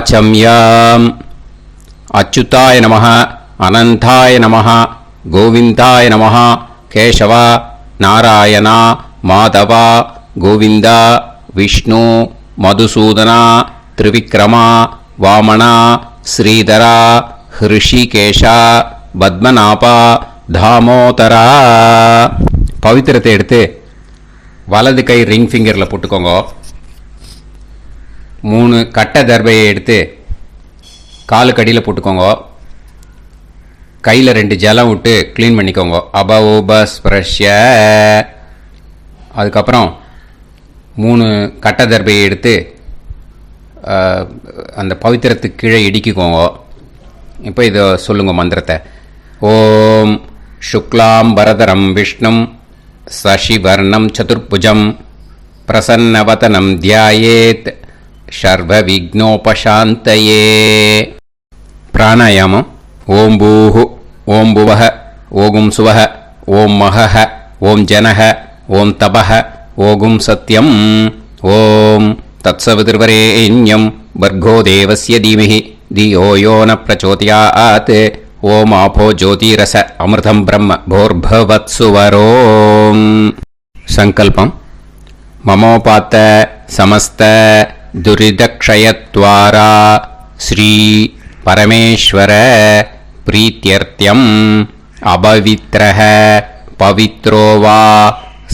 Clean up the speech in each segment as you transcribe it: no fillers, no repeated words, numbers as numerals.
வாச்சம்யாம். அச்சுதாய நமः, அனந்தாய நமः, கோவிந்தாய நமः, கேசவா, நாராயணா, மாதவா, கோவிந்தா, விஷ்ணு, மதுசூதனா, திரிவிக்ரமா, வாமனா, ஸ்ரீதரா, ஹிருஷிகேஷா, பத்மநாபா, தாமோதரா. பவித்திரத்தை எடுத்து வலது கை ரிங் ஃபிங்கரில் போட்டுக்கோங்க. 3 கட்டை தர்பையை எடுத்து காலுக்கடியில் போட்டுக்கோங்க. கையில் 2 ஜலம் விட்டு க்ளீன் பண்ணிக்கோங்க. அபஓபஸ்பிரஷ்ய. அதுக்கப்புறம் 3 கட்டை தர்பையை எடுத்து அந்த பவித்திரத்துக்கு கீழே இடிக்கிக்கோங்க. இப்போ இதை சொல்லுங்க மந்திரத்தை. ஓம் சுக்லாம் வரதரம் விஷ்ணும் சசிவர்ணம் சதுர்புஜம் பிரசன்னவதனம் தியாயேத் சர்வ விக்னோபசாந்தயே. பிராணாயாமம். ஓம் பூஹு, ஓம் புவஹ, ஓகும் சுவஹ, ஓம் மஹஹ, ஓம் ஜனஹ, ஓம் தபஹ, ஓகும் சத்யம். ஓம் தத்சவிதுர்வரேண்யம் வர்கோ தேவஸ்ய தீமஹி தியோ யோ ந பிரச்சோதயாத். ஓம் ஆபோ ஜோதிரச அமிர்தம் பிரம்ம போர்பவத்சுவரோம். சங்கல்பம். மமோபாத்த சமஸ்த துரிதக்ஷயத்வாரா ஸ்ரீ பரமேஸ்வர பிரீத்யர்த்தியம் அபவித்ரஹ பவித்ரோ வா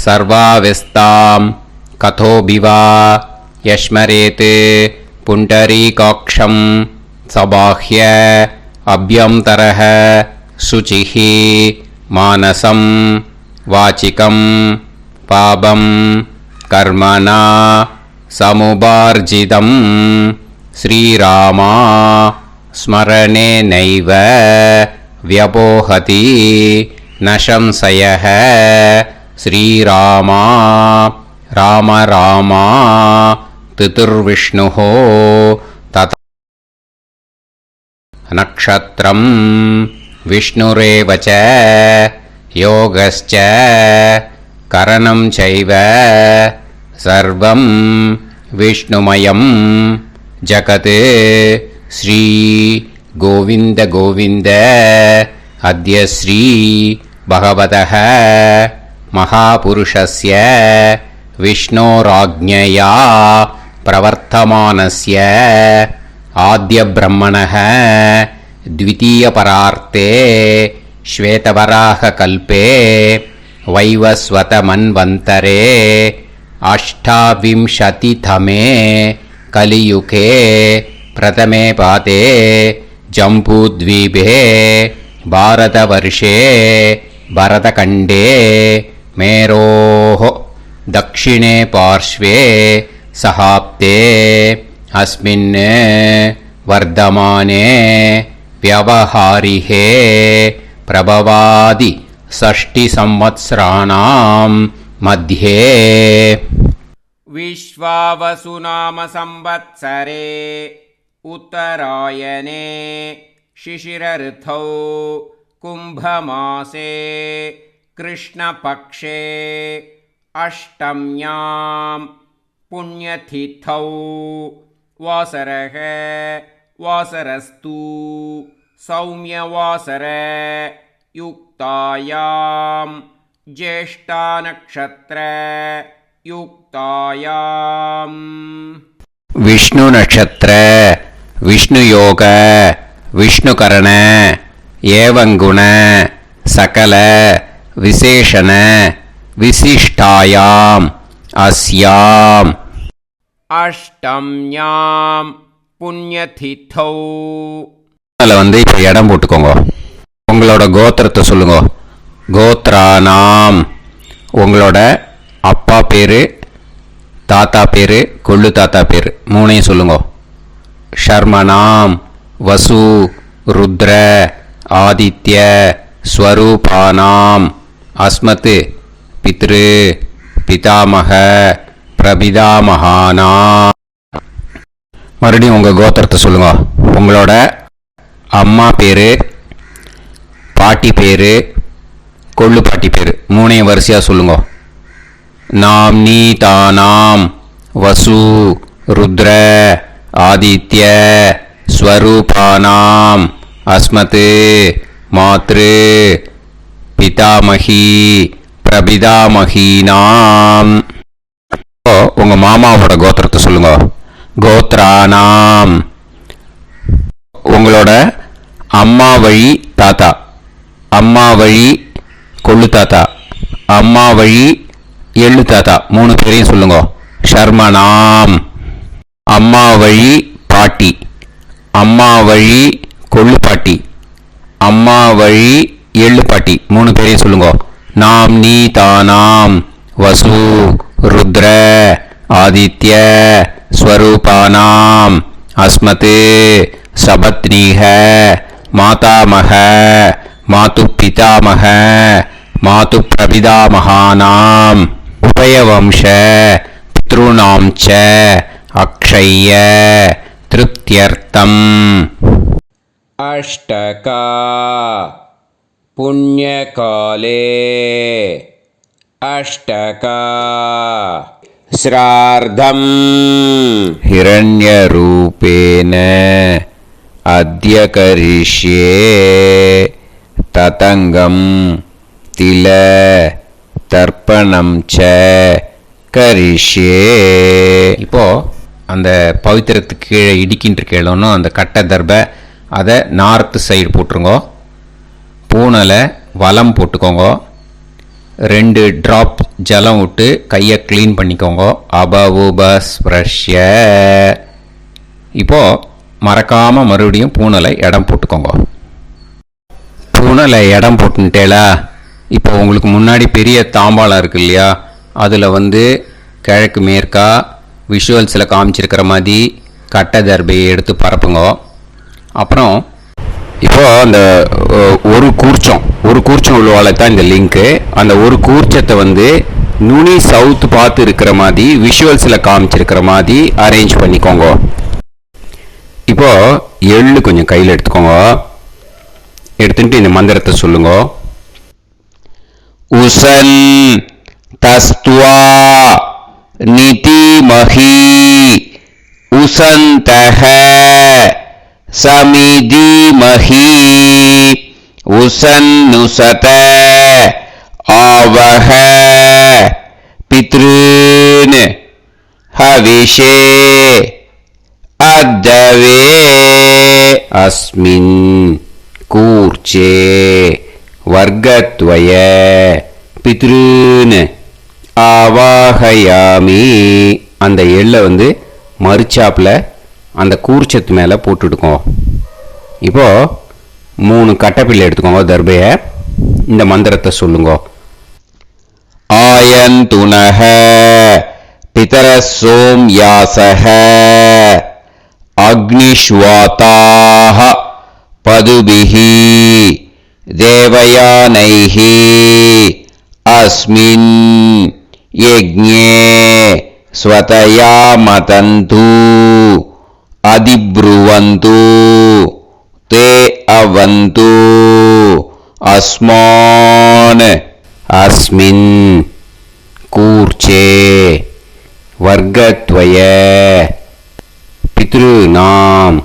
சர்வாவஸ்தாம் கதோபிவா யஸ்மரேத் புண்டரீகாக்ஷம் சபாஹ்ய அப்யந்தரஹ சுசிஹி மானசம் வாசிகம் பாபம் கர்மணா சமுபார்ஜிதம் ஸ்ரீராமா ஸ்மரணேனைவ வ்யபோஹதி நசம்சயஹ. ஸ்ரீராமா ராம ராமா திதுர்விஷ்ணுஹ தத நக்ஷத்ரம் விஷ்ணுரேவ ச யோகஸ்ச கரணம் சைவ சர்வம் விஷ்ணுமயம் ஜகத். ஸ்ரீ கோவிந்த கோவிந்த அத்ய ஸ்ரீ பகவதः மகாபுருஷஸ்ய விஷ்ணோராஜ்ஞயா பிரவர்த்தமானஸ்ய ஆத்ய பிரம்மணः द्वितीयपरार्ते श्वेतवराहकल्पे वैवस्वतमन्वन्तरे अष्टाविंशतितमे कलियुगे प्रथमे पादे जम्बूद्वीपे भारतवर्षे भरतखण्डे मेरोः दक्षिणे पार्श्वे सहाब्दे अस्मिन् वर्धमाने व्यवहारिहे प्रभवादि 60 संवत्सराणां मध्ये विश्वावसुनाम संवत्सरे उत्तरायणे शिशिर ऋतौ कुम्भमासे कृष्णपक्षे अष्टम्यां पुण्यतिथौ वासरः वासरस्तु सौम्यवासर युक्तायां ज्येष्ठानक्षत्र युक्तायां विष्णु नक्षत्र विष्णु योग विष्णुकरण एवं गुण सकल विशेषण विशिष्टायां अस्याम् अष्टम्यां पुण्यतिथौ. அதில் வந்து இப்போ இடம் போட்டுக்கோங்க. உங்களோட கோத்திரத்தை சொல்லுங்க. கோத்ரானாம். உங்களோட அப்பா பேர், தாத்தா பேர், கொள்ளு தாத்தா பேர் 3ஐயும் சொல்லுங்க. ஷர்மனாம் வசு ருத்ர ஆதித்ய ஸ்வரூபானாம் அஸ்மத் பித்ரு பிதாமக பிரபிதாமகானா. மறுபடியும் உங்கள் கோத்திரத்தை சொல்லுங்க. உங்களோட அம்மா பேர், பாட்டி பேர், கொள்ளு பாட்டி பேர் 3ஐயும் வரிசையாக சொல்லுங்க. நாம் நீ தானாம் வசு ருத்ர ஆதித்ய ஸ்வரூபானாம் அஸ்மத் மாத்ரு பிதாமகி பிரபிதாமகீனாம். உங்க மாமாவோட கோத்திரத்தை சொல்லுங்க. கோத்ரானாம். உங்களோட அம்மா வழி தாத்தா, அம்மா வழி கொள்ளு தாத்தா, அம்மா வழி எள்ளு தாத்தா, 3 பேரையும் சொல்லுங்க. ஷர்மனாம். அம்மா வழி பாட்டி, அம்மா வழி கொள்ளு பாட்டி, அம்மா வழி எள்ளு பாட்டி, 3 பேரையும் சொல்லுங்க. நாம் நீ தானாம் வசு ருத்ர ஆதித்ய ஸ்வரூபானாம் அஸ்மத் சபத்னீஹ மாதாமக மாது பிதாமக மாது பிரபிதாமகானாம் உபயவம்ச பித்ருணாம் ச அக்ஷய்ய திருப்தியர்த்தம். अष्टका पुण्यकाले अष्टका श्रार्धम् हिरण्यरूपेण अद्य करिष्ये ततङ्गं तिल தர்ப்பணம் ச கரிஷ்யே. இப்போ அந்த பவித்திரத்துக்கு கீழே இடிக்கின்ற கேளோன்னு அந்த கட்டை தர்பை அதை நார்த்து சைடு போட்டுருங்கோ. பூனலை வலம் போட்டுக்கோங்க. 2 ட்ராப் ஜலம் விட்டு கையை க்ளீன் பண்ணிக்கோங்க. அபவுபஸ்ப்ரஷ்ய. இப்போது மறக்காமல் மறுபடியும் பூனலை இடம் போட்டுக்கோங்க. பூனலை இடம் போட்டுட்டேலா. இப்போ உங்களுக்கு முன்னாடி பெரிய தாம்பாளம் இருக்கு இல்லையா, அதில் கிழக்கு மேற்கா விஷுவல்ஸில் காமிச்சிருக்கிற மாதிரி கட்டை தர்பையை எடுத்து பரப்புங்க. அப்புறம் இப்போ அந்த ஒரு கூர்ச்சம் உள்ளவாளை தான் இந்த லிங்க்கு. அந்த ஒரு கூர்ச்சத்தை நுனி சவுத் பார்த்து இருக்கிற மாதிரி விஷுவல்ஸில் காமிச்சிருக்கிற மாதிரி அரேஞ்ச் பண்ணிக்கோங்க. இப்போ எள்ளு கொஞ்சம் கையில் எடுத்துக்கோங்க. எடுத்துட்டு இந்த மந்திரத்தை சொல்லுங்க. உசன் தஸ்துவா நிதிமஹி உசந்தஹ சமிதிமஹி உசன்னுசத ஆவஹ பித்ருன் ஹவிஷே அத்தவே அஸ்மின் கூர்ச்சே வர்க்கத்வய பித்ருன் ஆவாஹயாமி. அந்த எள்ளை மறுச்சாப்பில் அந்த கூர்ச்சத்து மேலே போட்டுடுக்கோங்க. இப்போது 3 கட்டைப்பிள்ளை எடுத்துக்கோங்க தர்பையை. இந்த மந்திரத்தை சொல்லுங்க. ஆயந்துனஹ பிதர சோம்யாசஹ அக்னிஷ்வாதாஹ பதுபிஹி தேவயானைஹி அஸ்மின் யஜ்ஞே ஸ்வதயா மதந்து அதிப்ருவந்து தே அவது அஸ்மான் அஸ்மின் கூர்ச்சே வர்க்கத்வய பித்ருநாம்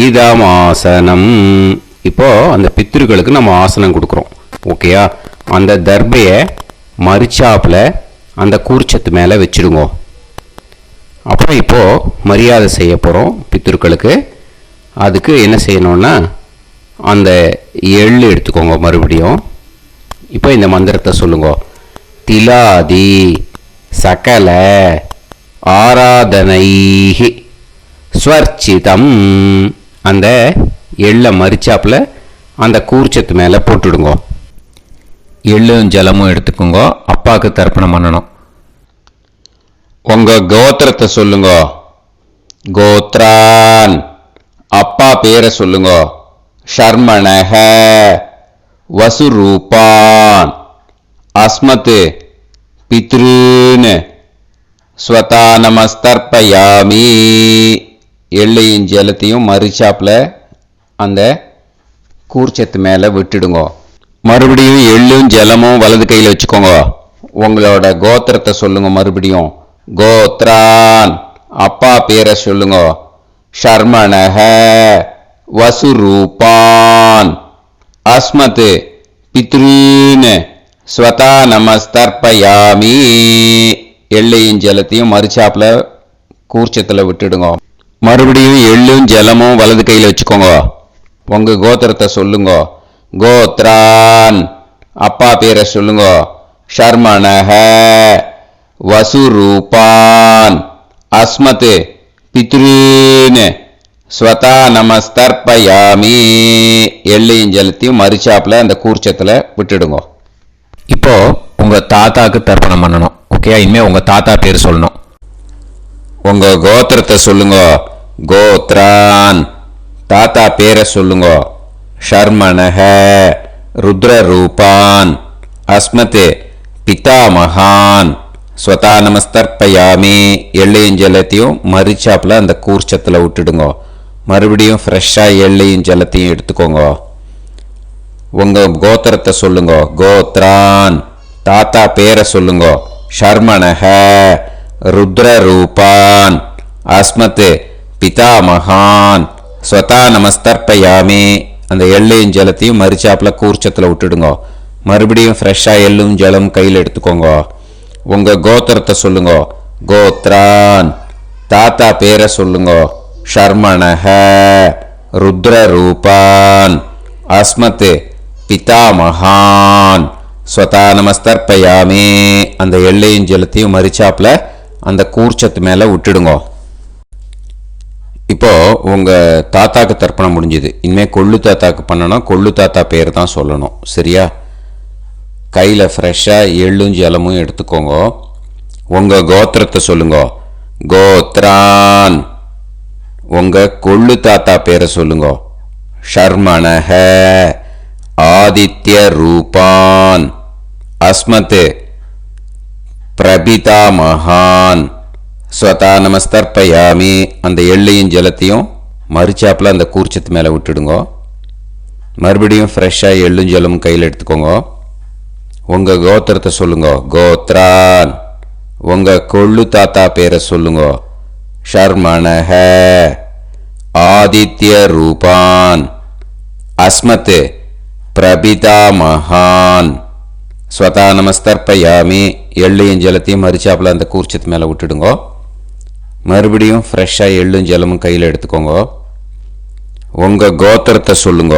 இதமாசனம். இப்போ அந்த பித்ருக்களுக்கு நம்ம ஆசனம் கொடுக்குறோம். ஓகேயா? அந்த தர்பையை மறுச்சாப்பில் அந்த கூர்ச்சத்து மேலே வச்சுடுங்க. அப்புறம் இப்போது மரியாதை செய்ய போகிறோம் பித்ருக்களுக்கு. அதுக்கு என்ன செய்யணும்னா அந்த எள்ளு எடுத்துக்கோங்க மறுபடியும். இப்போ இந்த மந்திரத்தை சொல்லுங்க. திலாதி சகல ஆராதனைஹி ஸ்வர்ச்சிதம். அந்த எள்ளை மரிச்சாப்பில் அந்த கூர்ச்சத்து மேலே போட்டுடுங்க. எள்ளும் ஜலமும் எடுத்துக்கோங்க. அப்பாவுக்கு தர்ப்பணம் பண்ணணும். உங்கள் கோத்திரத்தை சொல்லுங்க. கோத்ரான். அப்பா பேரை சொல்லுங்க. ஷர்மணஹ வசுரூபான் அஸ்மத் பித்ருன் ஸ்வதானமஸ்தர்ப்பயாமி. எள்ளையும் ஜலத்தையும் மறுச்சாப்பில் அந்த கூர்ச்சத்து மேலே விட்டுடுங்க. மறுபடியும் எள்ளும் ஜலமும் வலது கையில் வச்சுக்கோங்க. உங்களோட கோத்திரத்தை சொல்லுங்க மறுபடியும். கோத்ரான். அப்பா பேரை சொல்லுங்க. ஷர்மணஹ வசுரூபான் அஸ்மத் பித்ரீன் ஸ்வதா நமஸ்தர்ப்பயாமி. எள்ளையும் ஜலத்தையும் மறுச்சாப்புல கூர்ச்சத்தில் விட்டுடுங்க. மறுபடியும் எள்ளும் ஜலமும் வலது கையில் வச்சுக்கோங்க. உங்க கோத்திரத்தை சொல்லுங்க. கோத்ரான் அப்பா பேரை சொல்லுங்க. ஷர்மணஹ வசுரூபான் அஸ்மத் பித்ரீன் ஸ்வதா நமஸ்தர்ப்பயாமி. எள்ளையும் ஜலத்தையும் மறுச்சாப்புல அந்த கூர்ச்சத்தில் விட்டுடுங்க. இப்போ உங்க தாத்தாக்கு தர்ப்பணம் பண்ணணும். ஓகே, இனிமே உங்க தாத்தா பேர் சொல்லணும். உங்க கோத்திரத்தை சொல்லுங்க. கோத்ரான் தாத்தா பேரை சொல்லுங்க. ஷர்மணஹ ருத்ரரூபான் அஸ்மத் பிதாமகான் ஸ்வதா நமஸ்தர்ப்பயாமி. எள்ளையும் ஜலத்தையும் மறுச்சாப்புல அந்த கூர்ச்சத்தில் விட்டுடுங்க. மறுபடியும் ஃப்ரெஷ்ஷாக எள்ளையும் ஜலத்தையும் எடுத்துக்கோங்க. உங்க கோத்திரத்தை சொல்லுங்க. கோத்ரான் தாத்தா பேரை சொல்லுங்க. ஷர்மணஹ ருத்ரரூபான் அஸ்மத் பிதாமகான் ஸ்வதா நமஸ்தர்ப்பயாமி. அந்த எள்ளையும் ஜலத்தையும் மறுச்சாப்புல கூர்ச்சத்தில் விட்டுடுங்க. மறுபடியும் ஃப்ரெஷ்ஷாக எள்ளும் ஜலம் கையில் எடுத்துக்கோங்க. உங்க கோத்திரத்தை சொல்லுங்க. கோத்ரான் தாத்தா பேரை சொல்லுங்க. ஷர்மணஹ ருத்ரரூபான் அஸ்மத் பிதாமகான் ஸ்வதா நமஸ்தர்ப்பயாமி. அந்த எள்ளையும் ஜலத்தையும் மறுச்சாப்புல அந்த கூர்ச்சத்து மேலே விட்டுடுங்க. இப்போ உங்க தாத்தாக்கு தர்ப்பணம் முடிஞ்சுது. இனிமேல் கொள்ளு தாத்தாக்கு பண்ணணும். கொள்ளு தாத்தா பேர் தான் சொல்லணும். சரியா? கையில் ஃப்ரெஷ்ஷாக எள்ளும் ஜலமும் எடுத்துக்கோங்க. உங்க கோத்திரத்தை சொல்லுங்க. கோத்ரான் உங்க கொள்ளு தாத்தா பேரை சொல்லுங்க. ஷர்மணஹ ஆதித்ய ரூபான் அஸ்மத் பிரபிதாமகான் ஸ்வதா நமஸ்தர்ப்பயாமி. அந்த எள்ளையும் ஜலத்தையும் மறுச்சாப்புல அந்த கூர்ச்சத்து மேலே விட்டுடுங்க. மறுபடியும் ஃப்ரெஷ்ஷாக எள்ளும் ஜலமும் கையில் எடுத்துக்கோங்க. உங்க கோத்திரத்தை சொல்லுங்க. கோத்ரான் உங்க கொள்ளு தாத்தா பேரை சொல்லுங்க. ஷர்மணஹ ஆதித்ய ரூபான் அஸ்மத் பிரபிதாமகான் ஸ்வதா நமஸ்தர்ப்பயாமி. எள்ளையும் ஜலத்தையும் மறுச்சாப்புல அந்த கூர்ச்சத்து மேலே விட்டுடுங்க. மறுபடியும் ஃப்ரெஷ்ஷாக எள்ளும் ஜலமும் கையில் எடுத்துக்கோங்க. உங்க கோத்திரத்தை சொல்லுங்க.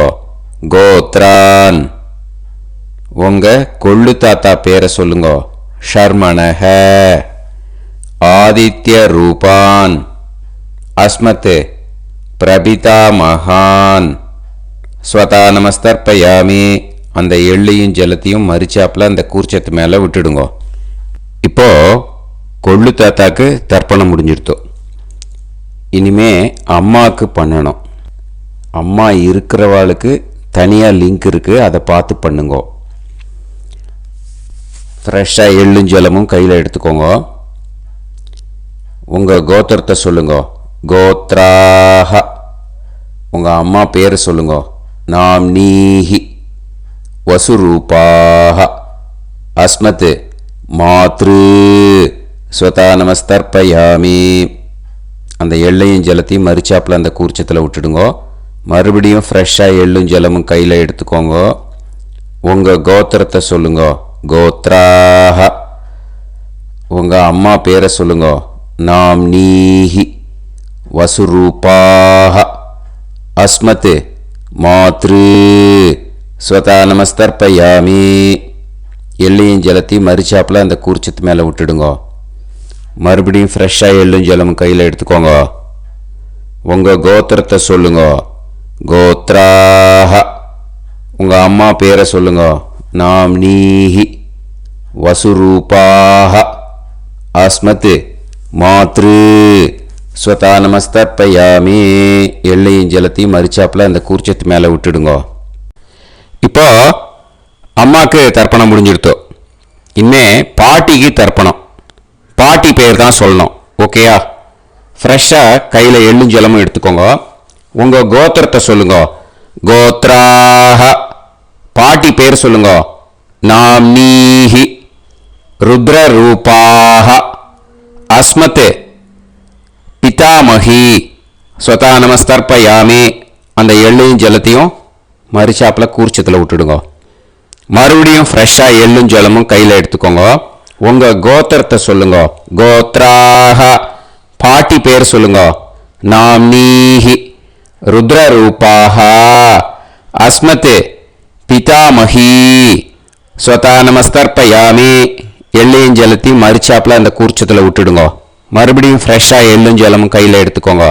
கோத்ரான் உங்க கொள்ளு தாத்தா பேரை சொல்லுங்க. ஷர்மணஹ ஆதித்ய ரூபான் அஸ்மத் பிரபிதாமகான் ஸ்வதா நமஸ்தர்ப்பயாமி. அந்த எள்ளையும் ஜலத்தையும் மறுச்சாப்புல அந்த கூர்ச்சத்து மேலே விட்டுடுங்க. இப்போ கொள்ளு தாத்தாக்கு தர்ப்பணம் முடிஞ்சிருத்தோ. இனிமே அம்மாவுக்கு பண்ணணும். அம்மா இருக்கிறவாளுக்கு தனியாக லிங்க் இருக்குது, அதை பார்த்து பண்ணுங்க. ஃப்ரெஷ்ஷாக எள்ளும் ஜலமும் கையில் எடுத்துக்கோங்க. உங்கள் கோத்திரத்தை சொல்லுங்க. கோத்ராஹ உங்கள் அம்மா பேர் சொல்லுங்க. நாம் நீஹி வசுரூபாஹ அஸ்மத் மாத்ரு ஸ்வதா நமஸ்தர்ப்பயாமி. அந்த எள்ளையும் ஜலத்தையும் மறுச்சாப்புல அந்த கூர்ச்சத்தில் விட்டுடுங்க. மறுபடியும் ஃப்ரெஷ்ஷாக எள்ளும் ஜலமும் கையில் எடுத்துக்கோங்க. உங்கள் கோத்திரத்தை சொல்லுங்க. கோத்ராஹ உங்கள் அம்மா பேரை சொல்லுங்க. நாம் நீஹி வசுரூபாஹ அஸ்மத் மாத்ரு ஸ்வதா நமஸ்தர்ப்பயாமி. எள்ளையும் ஜலத்தையும் மறுச்சாப்புல அந்த கூர்ச்சத்து மேலே விட்டுடுங்க. மறுபடியும் ஃப்ரெஷ்ஷாக எள்ளும் ஜலமும் கையில் எடுத்துக்கோங்க. உங்கள் கோத்திரத்தை சொல்லுங்க. கோத்ராஹ உங்கள் அம்மா பேரை சொல்லுங்க. நாம் நீஹி வசுரூபாஹ அஸ்மத் மாத்ரு ஸ்வதா நமஸ்தர்ப்பயாமி. எள்ளையும் ஜலத்தையும் மறுச்சாப்புல அந்த கூர்ச்சத்து மேலே விட்டுடுங்க. இப்போ அம்மாவுக்கு தர்ப்பணம் முடிஞ்சிடுத்தோ. இனிமே பாட்டிக்கு தர்ப்பணம். பாட்டி பேர் தான் சொல்லணும். ஓகேயா? ஃப்ரெஷ்ஷாக கையில் எள்ளும் ஜலமும் எடுத்துக்கோங்க. உங்கள் கோத்திரத்தை சொல்லுங்க. கோத்ராஹ பாட்டி பேர் சொல்லுங்க. நாம் நீஹி ருத்ரரூபாஹ அஸ்மத் பிதாமகி ஸ்வதா நமஸ்தர்ப்பயாமி அந்த எள்ளையும் ஜலத்தையும் மறிச்சாப்பில் கூர்ச்சத்தில் விட்டுடுங்க. மறுபடியும் ஃப்ரெஷ்ஷாக எள்ளும் ஜலமும் கையில் எடுத்துக்கோங்க. உங்கள் கோத்திரத்தை சொல்லுங்க. கோத்ராக பாட்டி பேர் சொல்லுங்க. நாம்னீஹி ருத்ரரூபாக அஸ்மத் பிதாமஹி ஸ்வதா நமஸ்தர்ப்பயாமி எள்ளையும் ஜலத்தையும் மறிச்சாப்பில் அந்த கூர்ச்சத்தில் விட்டுடுங்க. மறுபடியும் ஃப்ரெஷ்ஷாக எள்ளும் ஜலமும் கையில் எடுத்துக்கோங்க.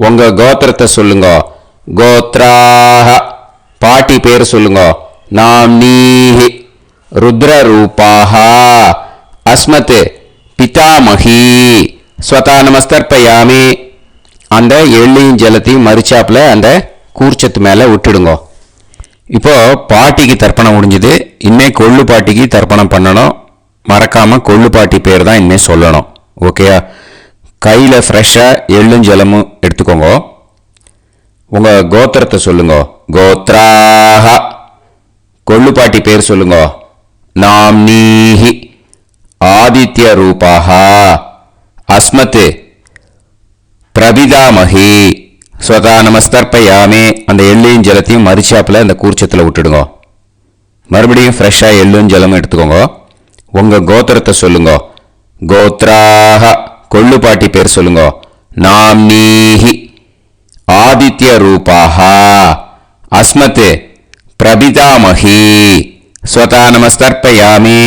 உங்கள் கோத்திரத்தை சொல்லுங்க. கோத்ராக பாட்டி பேர் சொல்லுங்க. நாம்னீஹி ருத்ரரூபாக அஸ்மத் பிதாமஹி ஸ்வதா நமஸ்தர்ப்பயாமி அந்த எள்ளையும் ஜலத்தையும் மறிச்சாப்பில் அந்த கூர்ச்சத்து மேலே விட்டுடுங்க. இப்போ பாட்டிக்கு தர்ப்பணம் முடிஞ்சுது. இனிமே கொள்ளு பாட்டிக்கு தர்ப்பணம் பண்ணணும். மறக்காமல் கொள்ளு பாட்டி பேர் தான் இனிமேல் சொல்லணும். ஓகேயா? கையில் ஃப்ரெஷ்ஷாக எள்ளும் ஜலமும் எடுத்துக்கோங்க. உங்கள் கோத்திரத்தை சொல்லுங்க. கோத்ராக கொள்ளு பாட்டி பேர் சொல்லுங்க. நாம்னீஹி ஆதித்ய ரூபாக அஸ்மத் பிரபிதாமஹி ஸ்வதா நமஸ்தர்ப்பயாமி அந்த எள்ளையும் ஜலத்தையும் மறிச்சாப்பில் அந்த கூர்ச்சத்தில் விட்டுடுங்க. மறுபடியும் ஃப்ரெஷ்ஷாக எள்ளும் ஜலமும் எடுத்துக்கோங்க. உங்கள் கோத்திரத்தை சொல்லுங்க. கோத்ராக கொள்ளு பாட்டி பேர் சொல்லுங்க. நாம்னீஹி ஆதித்ய ரூபாக அஸ்மத் பிரபிதாமஹி ஸ்வதா நமஸ்தர்ப்பயாமி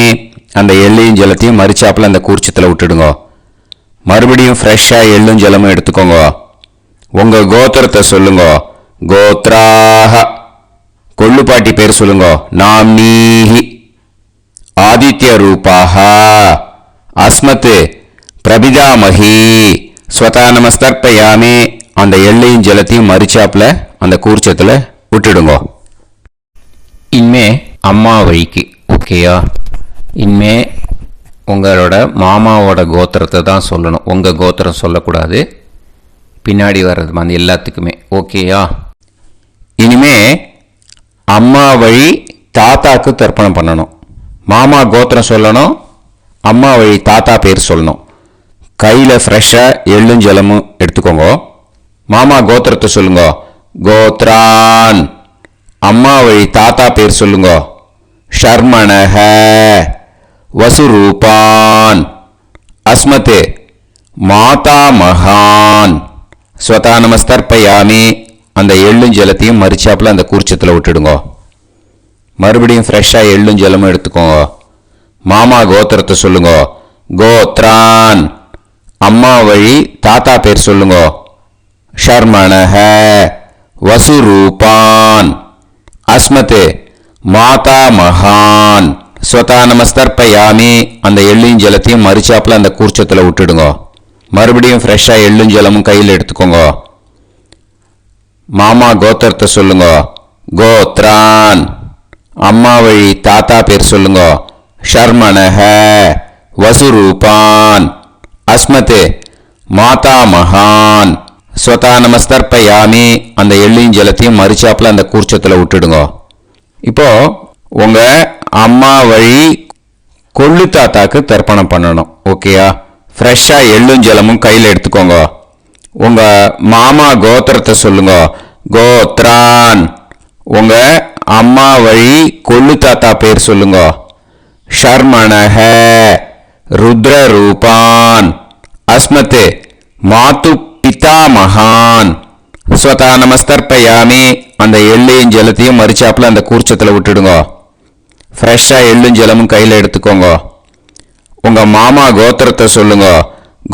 அந்த எள்ளையும் ஜலத்தையும் மறிச்சாப்பில் அந்த கூர்ச்சத்தில் விட்டுடுங்க. மறுபடியும் ஃப்ரெஷ்ஷாக எள்ளும் ஜலமும் எடுத்துக்கோங்க. உங்கள் கோத்திரத்தை சொல்லுங்க. கோத்ராக கொள்ளு பாட்டி பேர் சொல்லுங்க. நாம்னீஹி ஆதித்ய ரூபாக அஸ்மத் பிரபிதாமஹி ஸ்வதா நமஸ்தர்ப்பயாமி அந்த எள்ளையும் ஜலத்தையும் மறிச்சாப்பில் அந்த கூர்ச்சத்தில் விட்டுடுங்க. இனிமே அம்மா வழிக்கு. ஓகேயா? இனிமே உங்களோட மாமாவோட கோத்திரத்தை தான் சொல்லணும். உங்கள் கோத்திரம் சொல்லக்கூடாது. பின்னாடி வர்றது வந்து எல்லாத்துக்குமே. ஓகேயா? இனிமே அம்மா வழி தாத்தாக்கு தர்ப்பணம் பண்ணணும். மாமா கோத்திரம் சொல்லணும். அம்மா வழி தாத்தா பேர் சொல்லணும். கையில் ஃப்ரெஷ்ஷாக எள்ளும் ஜலமும் எடுத்துக்கோங்க. மாமா கோத்திரத்தை சொல்லுங்க. கோத்ரான் அம்மா வழி தாத்தா பேர் சொல்லுங்க. ஷர்மணஹ வசுரூபான் அஸ்மத் மாதா மகான் ஸ்வதா நமஸ்தர்ப்பயாமி அந்த எள்ளும் ஜலத்தையும் மறிச்சாப்பில் அந்த கூர்ச்சத்தில் விட்டுடுங்க. மறுபடியும் ஃப்ரெஷ்ஷாக எள்ளும் ஜலமும் எடுத்துக்கோங்க. மாமா கோத்திரத்தை சொல்லுங்க. கோத்ரான் அம்மா வழி தாத்தா பேர் சொல்லுங்க. ஷர்மணஹ வசுரூபான் அஸ்மத் மாதா மகான் ஸ்வதா நமஸ்தர்ப்பயாமி அந்த எள்ளும் ஜலத்தையும் மறிச்சாப்பில் அந்த கூர்ச்சத்தில் விட்டுடுங்க. மறுபடியும் ஃப்ரெஷ்ஷாக எள்ளும் ஜலமும் கையில் எடுத்துக்கோங்க. மாமா கோத்திரத்தை சொல்லுங்க. கோத்ரான் அம்மா வழி தாத்தா பேர் சொல்லுங்க. ஷர்மணஹ வசுரூபான் அஸ்மத் மாதா மகான் ஸ்வதா நமஸ்தர்ப்பயாமி அந்த எள்ளையும் ஜலத்தையும் மறிச்சாப்பில் அந்த கூர்ச்சத்தில் விட்டுடுங்க. இப்போ உங்கள் அம்மா வழி கொள்ளு தாத்தாக்கு தர்ப்பணம் பண்ணணும். ஓகேயா? ஃப்ரெஷ்ஷாக எள்ளும் ஜலமும் கையில் எடுத்துக்கோங்க. உங்கள் மாமா கோத்திரத்தை சொல்லுங்க. கோத்ரான் உங்கள் அம்மா வழி கொள்ளு தாத்தா பேர் சொல்லுங்க. ஷர்மணஹ ருத்ரரூபான் அஸ்மத் மாது பிதாமகான் ஸ்வதா நமஸ்தர்ப்பயாமி அந்த எள்ளையும் ஜலத்தையும் மறிச்சாப்பில் அந்த கூர்ச்சத்தில் விட்டுடுங்க. ஃப்ரெஷ்ஷாக எள்ளும் ஜலமும் கையில் எடுத்துக்கோங்க. உங்கள் மாமா கோத்திரத்தை சொல்லுங்க.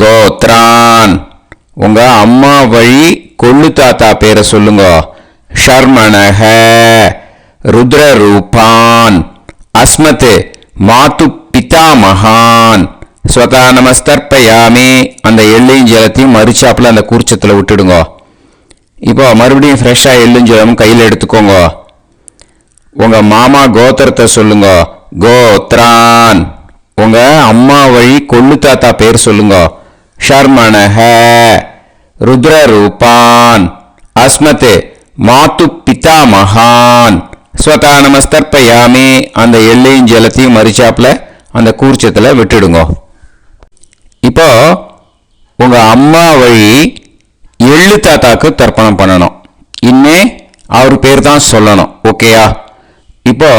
கோத்ரான் உங்கள் அம்மா வழி கொள்ளு தாத்தா பேரை சொல்லுங்க. ஷர்மணஹ ருத்ரரூபான் அஸ்மத் மாது பிதாமகான் ஸ்வதா நமஸ்தர்ப்பயாமி அந்த எள்ளையும் ஜலத்தையும் மறிச்சாப்பில் அந்த கூர்ச்சத்தில் விட்டுடுங்க. இப்போ மறுபடியும் ஃப்ரெஷ்ஷாக எள்ளும் ஜலமும் கையில் எடுத்துக்கோங்க. உங்கள் மாமா கோத்திரத்தை சொல்லுங்க. கோத்ரான் உங்கள் அம்மா வழி கொள்ளு தாத்தா பேர் சொல்லுங்க. ஷர்மணஹ ருத்ரரூபான் அஸ்மத் மாது பிதாமகான் ஸ்வதா நமஸ்தர்ப்பயாமி அந்த எள்ளையும் ஜலத்தையும் மறிச்சாப்பில் அந்த கூர்ச்சத்தில் விட்டுடுங்க. இப்போ உங்கள் அம்மா வழி எள்ளு தாத்தாக்கு தர்ப்பணம் பண்ணணும். இனிமே அவர் பேர் தான் சொல்லணும். ஓகேயா? இப்போ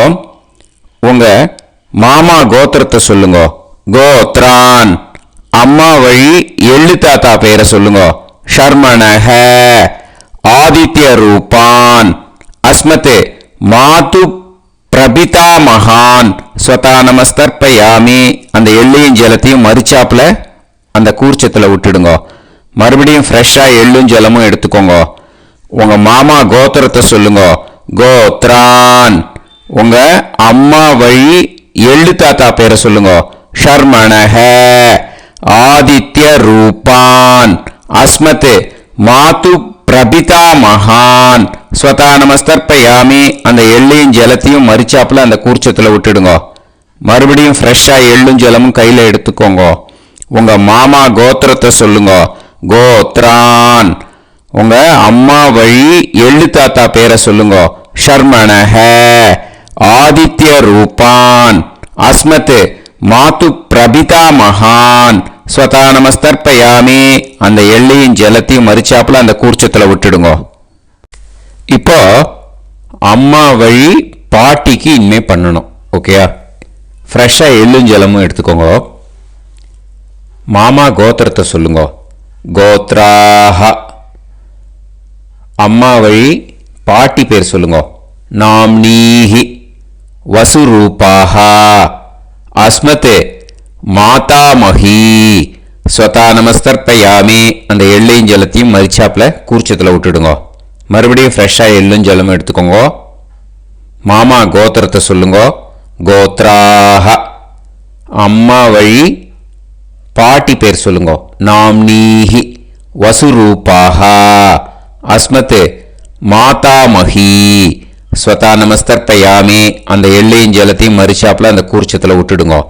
உங்க மாமா கோத்திரத்தை சொல்லுங்க. கோத்ரான். அம்மா வழி எள்ளு தாத்தா பேரை சொல்லுங்க. ஷர்மணஹ. ஆதித்ய ரூபான். அஸ்மதே மாது பிரபிதா மகான் ஸ்வதா நமஸ்தர்ப்பயாமி. அந்த எள்ளையும் ஜலத்தையும் மறிச்சாப்புல அந்த கூர்ச்சத்தில் விட்டுடுங்க. மறுபடியும் ஃப்ரெஷ்ஷாக எள்ளும் ஜலமும் எடுத்துக்கோங்க. உங்க மாமா கோத்திரத்தை சொல்லுங்க. கோத்ரான். உங்க அம்மா வழி எள்ளு தாத்தா பேரை சொல்லுங்க. ஷர்மணஹ. ஆதித்ய ரூபான். அஸ்மத் மாது பிரபிதா மகான் ஸ்வதா நமஸ்தர்ப்பயாமி. அந்த எள்ளையும் ஜலத்தையும் மறிச்சாப்புல அந்த கூர்ச்சத்தில் விட்டுடுங்க. மறுபடியும் ஃப்ரெஷ்ஷாக எள்ளும் ஜலமும் கையில் எடுத்துக்கோங்க. உங்க மாமா கோத்திரத்தை சொல்லுங்க. கோத்ரான். உங்க அம்மா வழி எள்ளு தாத்தா பேரை சொல்லுங்க. ஷர்மணஹ. ஆதித்ய ரூபான். அஸ்மத் மாது பிரபிதா மகான் ஸ்வதா நமஸ்தர்ப்பயாமி. அந்த எள்ளையும் ஜலத்தையும் மறிச்சாப்புல அந்த கூர்ச்சத்தில் விட்டுடுங்க. இப்போ அம்மா வழி பாட்டிக்கு இனிமே பண்ணணும். ஓகேயா? ஃப்ரெஷ்ஷாக எள்ளும் ஜலமும் எடுத்துக்கோங்க. மாமா கோத்திரத்தை சொல்லுங்க. கோத்ராஹ. அம்மா வழி பாட்டி பேர் சொல்லுங்க. நாம்னீஹி. வசுரூபாஹ. அஸ்மத் மாதாமஹி ஸ்வதா நமஸ்தர்ப்பயாமி. அந்த எள்ளையும் ஜலத்தையும் மறிச்சாப்புல கூர்ச்சத்தில் விட்டுடுங்க. மறுபடியும் ஃப்ரெஷ்ஷாக எள்ளும் ஜலமும் எடுத்துக்கோங்க. மாமா கோத்திரத்தை சொல்லுங்க. கோத்ராஹ. அம்மா வழி பாட்டி பேர் சொல்லுங்க. நாம்னீஹி. வசுரூபாஹ. அஸ்மத் மாதாமஹி ஸ்வதா நமஸ்தர்ப்பயாமி. அந்த எள்ளையும் ஜலத்தையும் மறிச்சாப்புல அந்த கூர்ச்சத்தில் விட்டுடுங்க.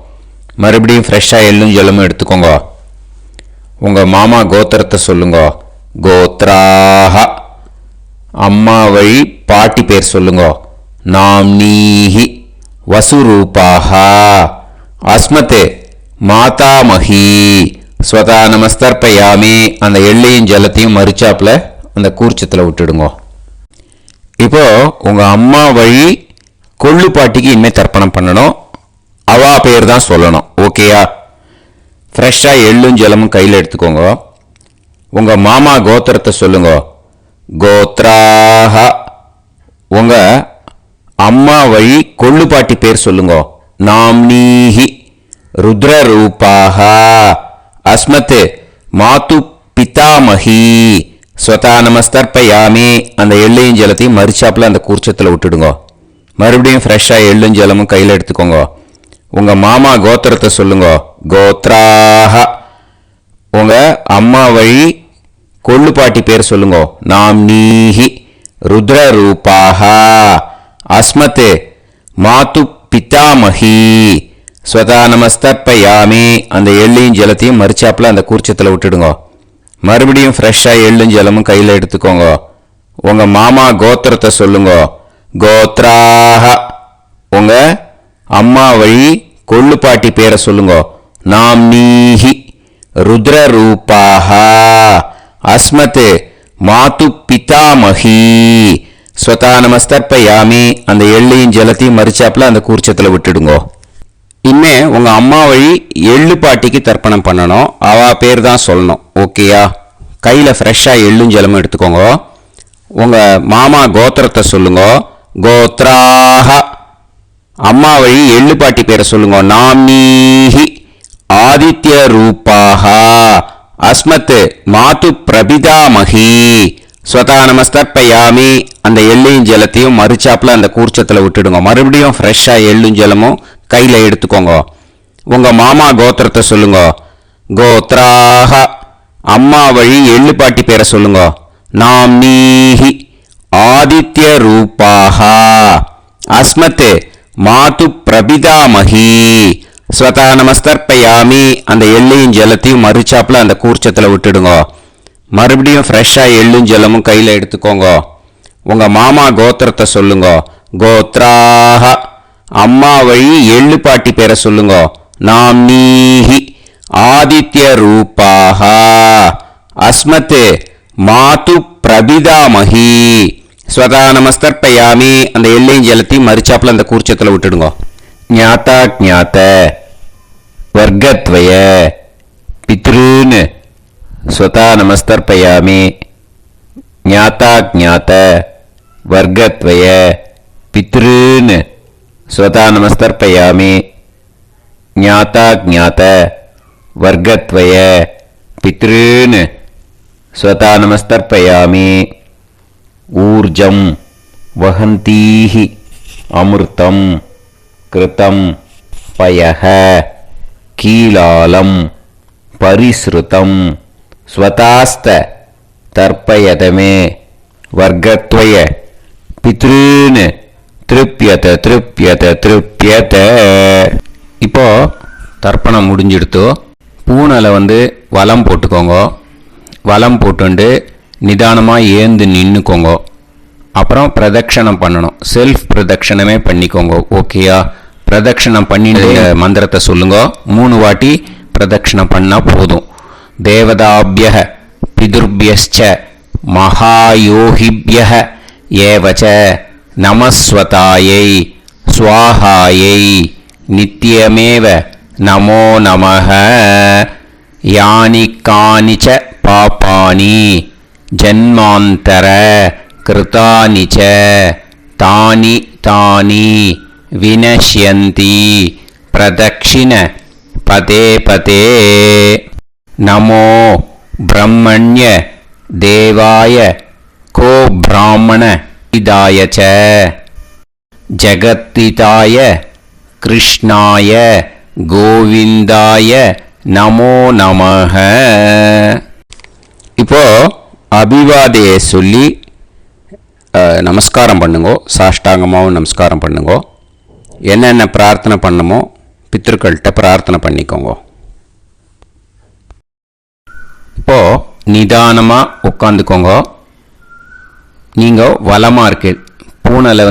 மறுபடியும் ஃப்ரெஷ்ஷாக எள்ளும் ஜலமும் எடுத்துக்கோங்க. உங்கள் மாமா கோத்திரத்தை சொல்லுங்க. கோத்ராஹ. அம்மா வழி பாட்டி பேர் சொல்லுங்க. நாம்னீஹி. வசுரூபாஹ. அஸ்மத் மாதாமஹி ஸ்வதா நமஸ்தர்ப்பயாமி. அந்த எள்ளையும் ஜலத்தையும் மறிச்சாப்புல அந்த கூர்ச்சத்தில் விட்டுடுங்க. இப்போ உங்கள் அம்மா வழி கொள்ளு பாட்டிக்கு இனிமேல் தர்ப்பணம் பண்ணணும். அவா பேர் தான் சொல்லணும். ஓகேயா? ஃப்ரெஷ்ஷாக எள்ளும் ஜலமும் கையில் எடுத்துக்கோங்க. உங்கள் மாமா கோத்திரத்தை சொல்லுங்க. கோத்ராஹ. உங்கள் அம்மா வழி கொள்ளு பாட்டி பேர் சொல்லுங்க. நாம்னீஹி. ருத்ரரூபாஹ. அஸ்மத் மாது பிதாமஹி ஸ்வதா நமஸ்தர்ப்பயாமி. அந்த எள்ளையும் ஜலத்தையும் மறிச்சாப்புல அந்த கூர்ச்சத்தில் விட்டுடுங்க. மறுபடியும் ஃப்ரெஷ்ஷாக எள்ளும் ஜலமும் கையில் எடுத்துக்கோங்க. உங்கள் மாமா கோத்திரத்தை சொல்லுங்க. கோத்ராஹ. உங்கள் அம்மா வழி கொள்ளு பாட்டி பேர் சொல்லுங்க. நாம்னீஹி. ருத்ரரூபாஹ. அஸ்மத் மாது பிதாமஹி ஸ்வதா நமஸ்தர்ப்பயாமி. அந்த எள்ளையும் ஜலத்தையும் மறிச்சாப்புல அந்த கூர்ச்சத்தில் விட்டுடுங்க. மறுபடியும் ஃப்ரெஷ்ஷாக எள்ளும் ஜலமும் கையில் எடுத்துக்கோங்க. உங்கள் மாமா கோத்திரத்தை சொல்லுங்க. கோத்ராஹ. உங்கள் அம்மா வழி கொள்ளு பாட்டி பேரை சொல்லுங்க. நாம்னீஹி. ருத்ரரூபாஹ. அஸ்மத் மாது பிதாமஹி ஸ்வதா நமஸ்தர்ப்பயாமி. அந்த எள்ளையும் ஜலத்தையும் மறிச்சாப்புல அந்த கூர்ச்சத்தில் விட்டுடுங்க. இனிமே உங்கள் அம்மா வழி எள்ளு பாட்டிக்கு தர்ப்பணம் பண்ணணும். அவா பேர் தான் சொல்லணும். ஓகேயா? கையில் ஃப்ரெஷ்ஷாக எள்ளும் ஜலமும் எடுத்துக்கோங்க. உங்கள் மாமா கோத்திரத்தை சொல்லுங்க. கோத்ராஹ. அம்மா வழி எள்ளு பாட்டி பேரை சொல்லுங்க. நாம்னீஹி. ஆதித்ய ரூபாஹ. அஸ்மத் மாது பிரபிதாமஹி ஸ்வதா நமஸ்தர்ப்பயாமி. அந்த எள்ளையும் ஜலத்தையும் மறிச்சாப்புல அந்த கூர்ச்சத்தில் விட்டுடுங்க. மறுபடியும் ஃப்ரெஷ்ஷாக எள்ளும் ஜலமும் கையில் எடுத்துக்கோங்க. உங்கள் மாமா கோத்திரத்தை சொல்லுங்க. கோத்ராஹ. அம்மா வழி எள்ளு பாட்டி பேரை சொல்லுங்க. நாம்னீஹி. ஆதித்ய ரூபாஹ. அஸ்மத் மாது பிரபிதாமஹி ஸ்வதா நமஸ்தர்ப்பயாமி. அந்த எள்ளையும் ஜலத்தையும் மறிச்சாப்புல அந்த கூர்ச்சத்தில் விட்டுடுங்க. மறுபடியும் ஃப்ரெஷ்ஷாக எள்ளும் ஜலமும் கையில் எடுத்துக்கோங்க. உங்கள் மாமா கோத்திரத்தை சொல்லுங்க. கோத்ராஹ. அம்மா வழி எள்ளு பாட்டி பேரை சொல்லுங்க. நாம்னீஹி. ஆதித்ய ரூபாஹ. அஸ்மத் மாது பிரபிதாமகி ஸ்வதா நமஸ்தர்ப்பயாமி. அந்த எல்லையும் ஜலத்தையும் மறிச்சாப்புல அந்த கூர்ச்சத்தில் விட்டுடுங்க. ஞாதா ஞாத வர்க்கத்வய பித்ருன் ஸ்வதா நமஸ்தர்ப்பயாமி. ஞாதா ஞாத வர்க்கத்வய பித்ருன் ஸ்வதா நமஸ்தர்ப்பயாமி. ஞாதா ஞாத வர்க்கத்வய பித்ருன் ஸ்வதா நமஸ்தர்ப்பயாமி. ஊர்ஜம் வஹந்தீஹி அமிர்தம் கிருதம் பயஹ கீலாலம் பரிஸ்ருதம் ஸ்வதாஸ்த தர்ப்பயதமே வர்க்கத்வய பித்ருன் திருப்யத திருப்யத திருப்யத. இப்போ தர்ப்பணம் முடிஞ்சிடுத்தோ பூனலை வலம் போட்டுக்கோங்க. வலம் போட்டுண்டு நிதானமாக ஏந்து நின்றுக்கோங்க. அப்புறம் பிரதட்சணம் பண்ணணும். செல்ஃப் பிரதட்சணமே பண்ணிக்கோங்க. ஓகேயா? பிரதட்சணம் பண்ணிட்டு மந்திரத்தை சொல்லுங்க. 3 வாட்டி பிரதட்சணம் பண்ணால் போதும். தேவதாபிய பிதுர்பியச்ச மகாயோகிபிய ஏவச்ச நமஸ்வதாயை ஸ்வாஹாயை நித்யமேவ நமோ நமஹ. யானி கானிச்ச பாபானி ஜன்மாந்தர கிருதானி ச தானி தானி வினஷ்யந்தி பிரதக்ஷிண பதே பதே. நமோ பிரம்மண்ய தேவாய கோ பிராமண இதாய ச ஜகத்திதாய கிருஷ்ணாய கோவிந்தாய நமோ நமஹ. இப்போ அபிவாதையை சொல்லி நமஸ்காரம் பண்ணுங்கோ. சாஷ்டாங்கமாகவும் நமஸ்காரம் பண்ணுங்கோ. என்னென்ன பிரார்த்தனை பண்ணமோ பித்ருக்கள்கிட்ட பிரார்த்தனை பண்ணிக்கோங்க. இப்போ நிதானமாக உட்காந்துக்கோங்க. நீங்கள் வலமாக இருக்கு பூனலை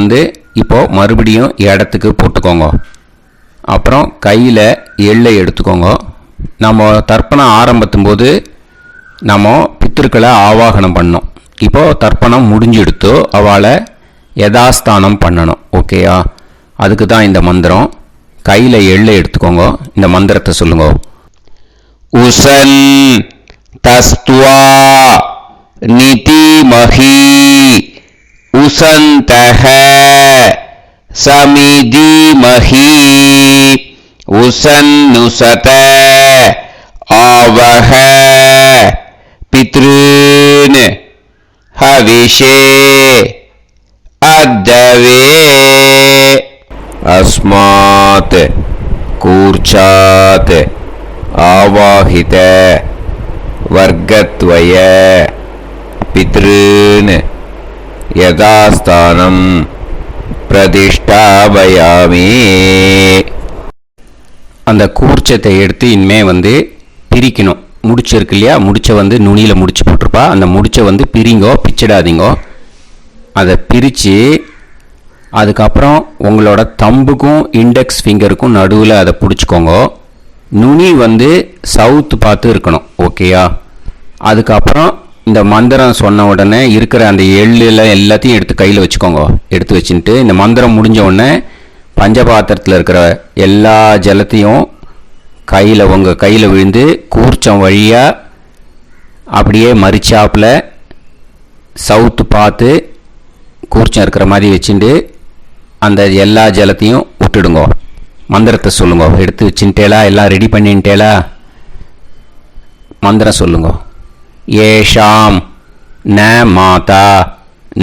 இப்போ மறுபடியும் இடத்துக்கு போட்டுக்கோங்க. அப்புறம் கையில் எள்ளை எடுத்துக்கோங்க. நம்ம தர்ப்பணம் ஆரம்பித்தும் போது நம்ம பித்ருக்களை ஆவாகனம் பண்ணோம். இப்போது தர்ப்பணம் முடிஞ்செடுத்து அவளை யதாஸ்தானம் பண்ணணும். ஓகேயா? அதுக்கு தான் இந்த மந்திரம். கையில் எள்ளை எடுத்துக்கோங்க. இந்த மந்திரத்தை சொல்லுங்க. உசன் தஸ்துவா நிதிமஹி உசந்தஹ சமிதிமஹி உசன்னுசத ஆவஹ பித்ருன் ஹவிஷே அத்தவே. அஸ்மாத் கூர்ச்சாத் ஆவாஹித வர்க்கத்வய பித்ருன் யதாஸ்தானம் பிரதிஷ்டாபயாமி. அந்த கூர்ச்சத்தை எடுத்து இனிமே பிரிக்கணும். முடிச்சு இருக்கு இல்லையா? முடிச்சை நுனியில் முடிச்சு போட்டிருப்பா. அந்த முடிச்சை பிரிங்கோ, பிச்சிடாதீங்கோ. அதை பிரித்து அதுக்கப்புறம் உங்களோட தம்புக்கும் இண்டெக்ஸ் ஃபிங்கருக்கும் நடுவில் அதை பிடிச்சிக்கோங்க. நுனி சவுத்து பார்த்து இருக்கணும். ஓகேயா? அதுக்கப்புறம் இந்த மந்திரம் சொன்ன உடனே இருக்கிற அந்த எள்ளில் எல்லாத்தையும் எடுத்து கையில் வச்சுக்கோங்க. எடுத்து வச்சுட்டு இந்த மந்திரம் முடிஞ்ச உடனே பஞ்சபாத்திரத்தில் இருக்கிற எல்லா ஜலத்தையும் உங்கள் கையில் விழுந்து கூர்ச்சம் வழியாக அப்படியே மறிச்சாப்பில் சவுத்து பார்த்து கூர்ச்சம் இருக்கிற மாதிரி வச்சுட்டு அந்த எல்லா ஜலத்தையும் விட்டுடுங்க. மந்திரத்தை சொல்லுங்க. எடுத்து வச்சுட்டேலா? எல்லாம் ரெடி பண்ணிட்டேலா? மந்திரம் சொல்லுங்க. ஏஷாம் ந மாதா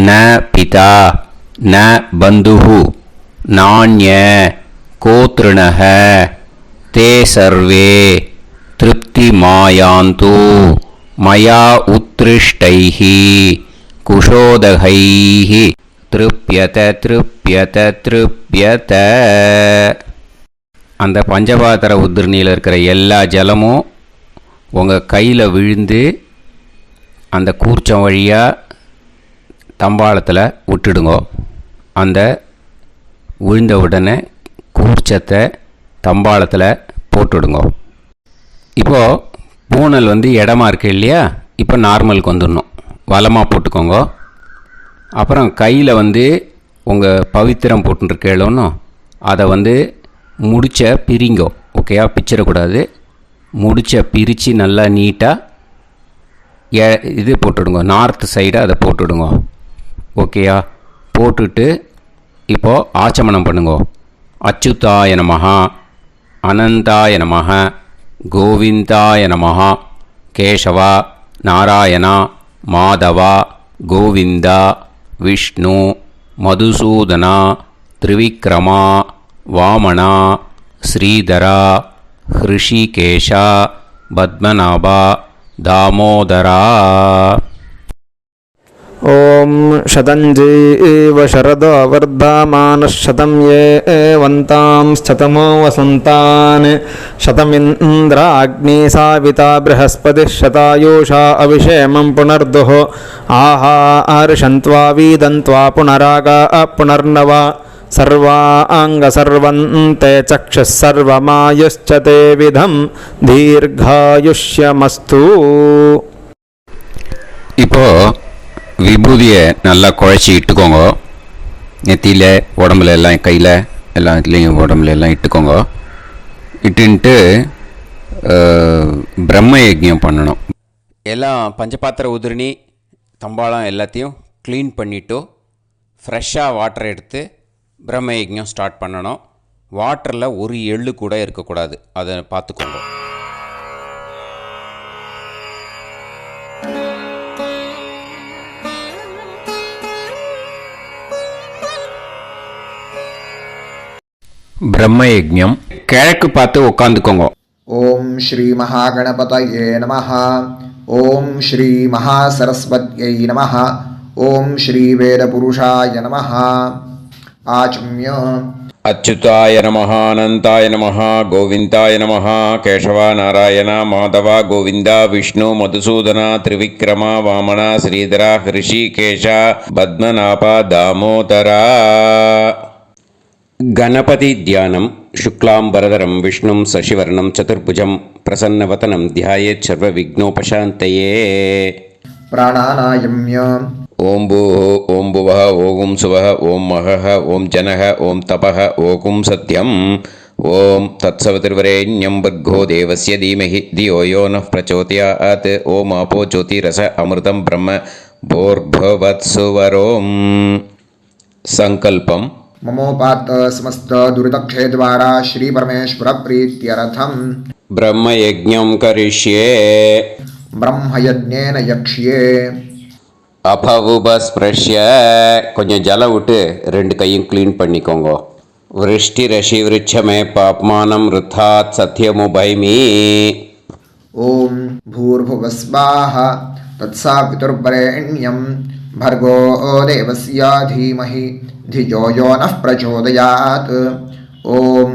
ந பிதா ந பந்துஹு நாண்ய கோத்ருணஹ தே சர்வே திருப்தி மாயாந்து மயா உத்ருஷ்டைஹி குஷோதகைஹி திருப்யத திருப்யத திருப்யத. அந்த பஞ்சபாத்திர உதிர்ணியில் இருக்கிற எல்லா ஜலமும் உங்கள் கையில் விழுந்து அந்த கூர்ச்சம் வழியாக தம்பாளத்தில் விட்டுடுங்க. அந்த விழுந்த உடனே கூர்ச்சத்தை தம்பாளத்தில் போட்டுடுங்க. இப்போது பூனல் இடமா இருக்கு இல்லையா? இப்போ நார்மலுக்கு வந்துடணும். வலமாக போட்டுக்கோங்க. அப்புறம் கையில் வந்து உங்கள் பவித்திரம் போட்டுருக்கேளோன்னு அதை வந்து முடிச்ச பிரிங்கோ. ஓகேயா, பிச்சிடக்கூடாது. முடிச்ச பிரித்து நல்லா நீட்டாக இது போட்டுவிடுங்க, நார்த் சைடு அதை போட்டுவிடுங்க. ஓகேயா, போட்டுட்டு இப்போது ஆச்சமனம் பண்ணுங்க. அச்சுதாய நமஹ, அனந்தாய நமஹ, கோவிந்தாய நமஹ, கேசவா, நாராயணா, மாதவா, கோவிந்தா, விஷ்ணு, மதுசூதனா, திரிவிக்ரமா, வாமனா, ஸ்ரீதரா, ஹிருஷிகேஷா, பத்மநாபா, தாமோதரா. ॐ शतञ्जीव शरदो वर्धमानः शतं ये एवन्तां शतमो वसन्तान् शतमिन्द्राग्नी साविता बृहस्पतिः शतायुषा अभिषेमं पुनर्दुः आहार्षन्त्वा वीदन्त्वा पुनरागा पुनर्नव सर्वाङ्गसर्वन्ते चक्षुः सर्वमायुश्च ते विधं दीर्घायुष्यमस्तु. இப்போது விபூதியை நல்லா குழச்சி இட்டுக்கோங்க. நெத்தியில், உடம்புல எல்லாம், கையில் எல்லாம் இதுலேயும் உடம்புல எல்லாம் இட்டுக்கோங்க. இட்டுன்ட்டு பிரம்ம யஜ்ஞம் பண்ணணும். எல்லாம் பஞ்சபாத்திர உதிரணி தம்பாளம் எல்லாத்தையும் க்ளீன் பண்ணிவிட்டு ஃப்ரெஷ்ஷாக வாட்டர் எடுத்து பிரம்ம யஜ்ஞம் ஸ்டார்ட் பண்ணணும். வாட்டரில் ஒரு எள்ளு கூட இருக்கக்கூடாது, அதை பார்த்துக்கோங்க. பிரம்ம யஜ்ஞம் கிழக்கு பார்த்து உட்காந்துக்கோங்க. ஓம் ஸ்ரீ மகாகணபதயே நமஹ. ஓம் ஸ்ரீ மகாசரஸ்வத்யை நமஹ. ஓம் ஸ்ரீ வேதபுருஷாய நமஹ. ஆச்ம்ய अच्युताय नमः अनन्ताय नमः गोविन्दाय नमः केशवा नारायण माधव गोविन्द विष्णु मधुसूदन त्रिविक्रम वामन श्रीधर हृषिकेश पद्मनाभ दामोदरा. गणपति ध्यानं शुक्लांबरधरं विष्णुं शशिवर्णं चतुर्भुजं प्रसन्नवदनं ध्यायेत् सर्वविघ्नोपशान्तये. प्राणानायम्य ओं भूः ओं भुवः ओं सुवः ओं महः ओं जनः ओं तपः ओं सत्यम् ओं तत्सवितुर्वरेण्यं भर्गो देवस्य धीमहि धियो यो नः प्रचोदयात्. ओं आपो ज्योतिरस अमृतं ब्रह्म भूर्भुवत्सुवरों. संकल्पम् ममोपात समस्त दुर्दक्षे द्वारा श्री परमेश्वर प्रीत्यर्थम ब्रह्मयज्ञं करिष्ये. ब्रह्मयज्ञेन यक्ष्ये. அபவுபஸ்பிரஷ்ய கொஞ்சம் ஜலம் விட்டு ரெண்டு கையும் க்ளீன் பண்ணிக்கோங்க. விருஷ்டி ரஷி விருட்சமே பாப்மானம் ருத்தாத் சத்யமுபைமி. ओम भूर्भुवस्वाः तत्सवितुर्वरेण्यं भर्गो देवस्य धीमहि धियो यो नः प्रचोदयात्. ओम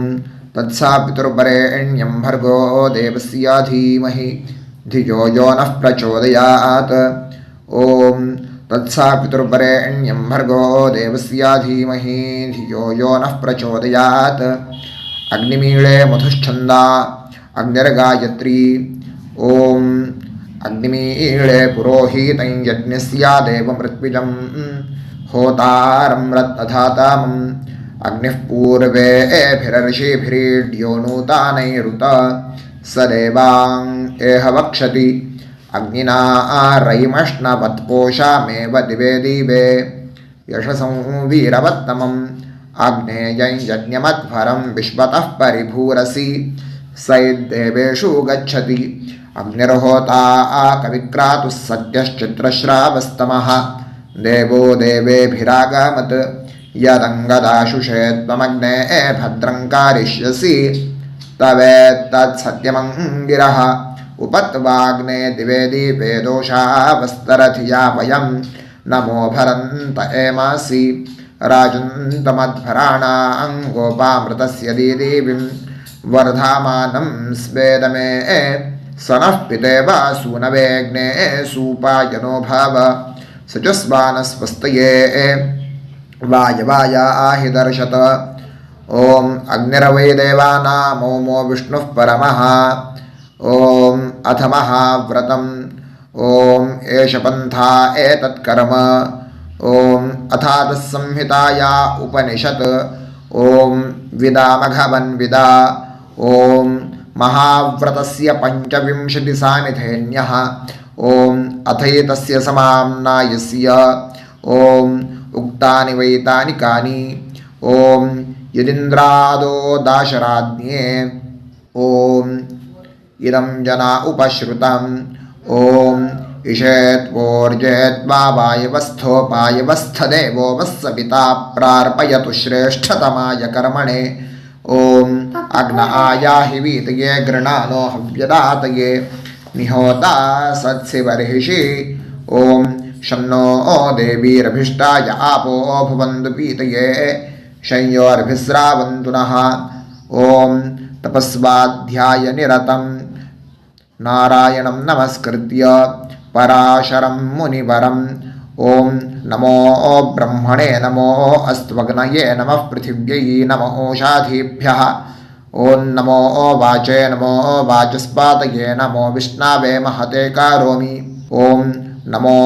तत्सवितुर्वरेण्यं भर्गो देवस्य धीमहि धियो यो नः प्रचोदयात्. ओम तत्सवितुर्वरेण्यं भर्गो देवस्य धीमहि धियो यो नः प्रचोदयात्. अग्निमीळे मधुश्छन्दा अग्निर्गायत्री. ओम अग्निमीळे पुरोहितं यज्ञस्य देवमृत्विजं होतारं रत्नधातामम् अग्निः पूर्वेभिरर्षिभिरीड्यो नूतानैरुत स देवां एह वक्षति. अग्निना रयिमष्णवत्पोषामेव दिवे दिवे यशसं वीरवत्तमम् आग्नेयं यज्ञमध्वरं विश्वतः परिभूरसि सैद्देवेषु गच्छति. अग्निर्होता कविक्रातुः सद्यश्चित्रश्रावस्तमः देवो देवेभिरागमत्. यदङ्गदाशुषे त्वमग्ने भद्रं कारिष्यसि तवेत्तत्सत्यमङ्गिरः. उपत्वाग्ने दिवे दीपे दोषावस्तरथिया वयं नमो भरन्त एमासि. राजन्तमध्वराणां गोपामृतस्य दीदीविं वर्धामानं स्वेदमे स नः पितेवा सूनवेग्ने सूपायनो भव सचस्वानस्वस्तये वायवायाहि दर्शत. ॐ अग्निरवै देवानामोमो विष्णुः परमः. ॐ अथ महाव्रतम्. ॐ एष पन्था एतत्कर्म ॐ अथातः संहिताया उपनिषत् ॐ विदामघवन्विदा ॐ महाव्रतस्य पञ्चविंशतिसामिथेन्यः ॐ अथैतस्य समाम्नायस्य ॐ उक्तानि वैतानि कानि ॐ यदिन्द्रादो दाशराज्ञे ॐ इदं जना उपश्रुतम् ॐ इषेत्वोर्जेत्वावायवस्थोपायवस्थदेवो वस्सविता प्रार्पयतु श्रेष्ठतमाय कर्मणे ॐ अग्न आयाहि वीतये गृणानो हव्यदातये निहोता सत्सिवर्हिषि ॐ शन्नो देवीरभिष्टाय आपो भुवन्तु पीतये शय्योर्भिस्रावन्तु नः ॐ तपस्वाध्यायनिरतं नारायणं नमस्कृत्य पराशरं मुनिवरं ॐ नमो ब्रह्मणे नमो अस्त्वग्नये नमः पृथिव्यै नमो ओषाधीभ्यः ॐ नमो वाचे नमो वाचस्पातये नमो विष्णवे महते करोमि ॐ नमो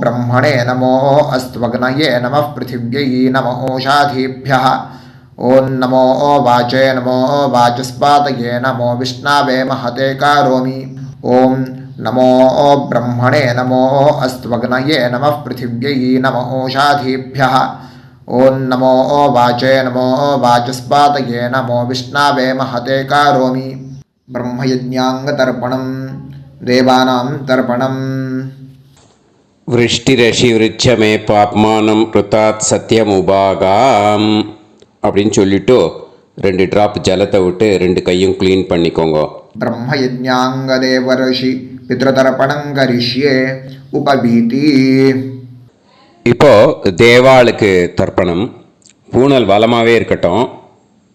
ब्रह्मणे नमो अस्त्वग्नये नमः पृथिव्यै नमो ओषाधीभ्यः ॐ नमो वाचे नमो वाचस्पातये नमो विष्णवे महते करोमि ॐ नमो ब्रह्मणे नमो अस्त्वग्नये नमः पृथिव्यै नमो ओषाधीभ्यः ॐ नमो वाचे नमो वाचस्पातये नमो विष्णवे महते करोमि ब्रह्मयज्ञाङ्गतर्पणं देवानां तर्पणम् விருஷ்டிரஷி விருட்சமே பாப்மானம் ருத்தாத் சத்தியமுபாகாம் அப்படின்னு சொல்லிட்டு 2 ட்ராப் ஜலத்தை விட்டு 2 கையும் க்ளீன் பண்ணிக்கோங்க. ब्रह्मयज्ञाङ्गदेवर्षि पितृतर्पणं करिष्ये उपवीति இப்போது தேவாளுக்கு தர்ப்பணம். பூனல் வலமாகவே இருக்கட்டும்,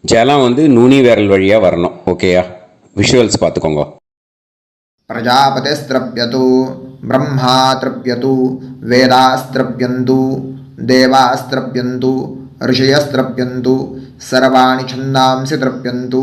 ஜலம் வந்து நுனி விரல் வழியாக வரணும். ஓகேயா? விஷுவல்ஸ் பார்த்துக்கோங்க. प्रजापतिस्त्रप्यतु ब्रह्मा तृप्यतु वेदास्त्रप्यन्तु देवास्त्रप्यन्तु ऋषयस्त्रप्यन्तु सर्वाणि छन्दांसि तृप्यन्तु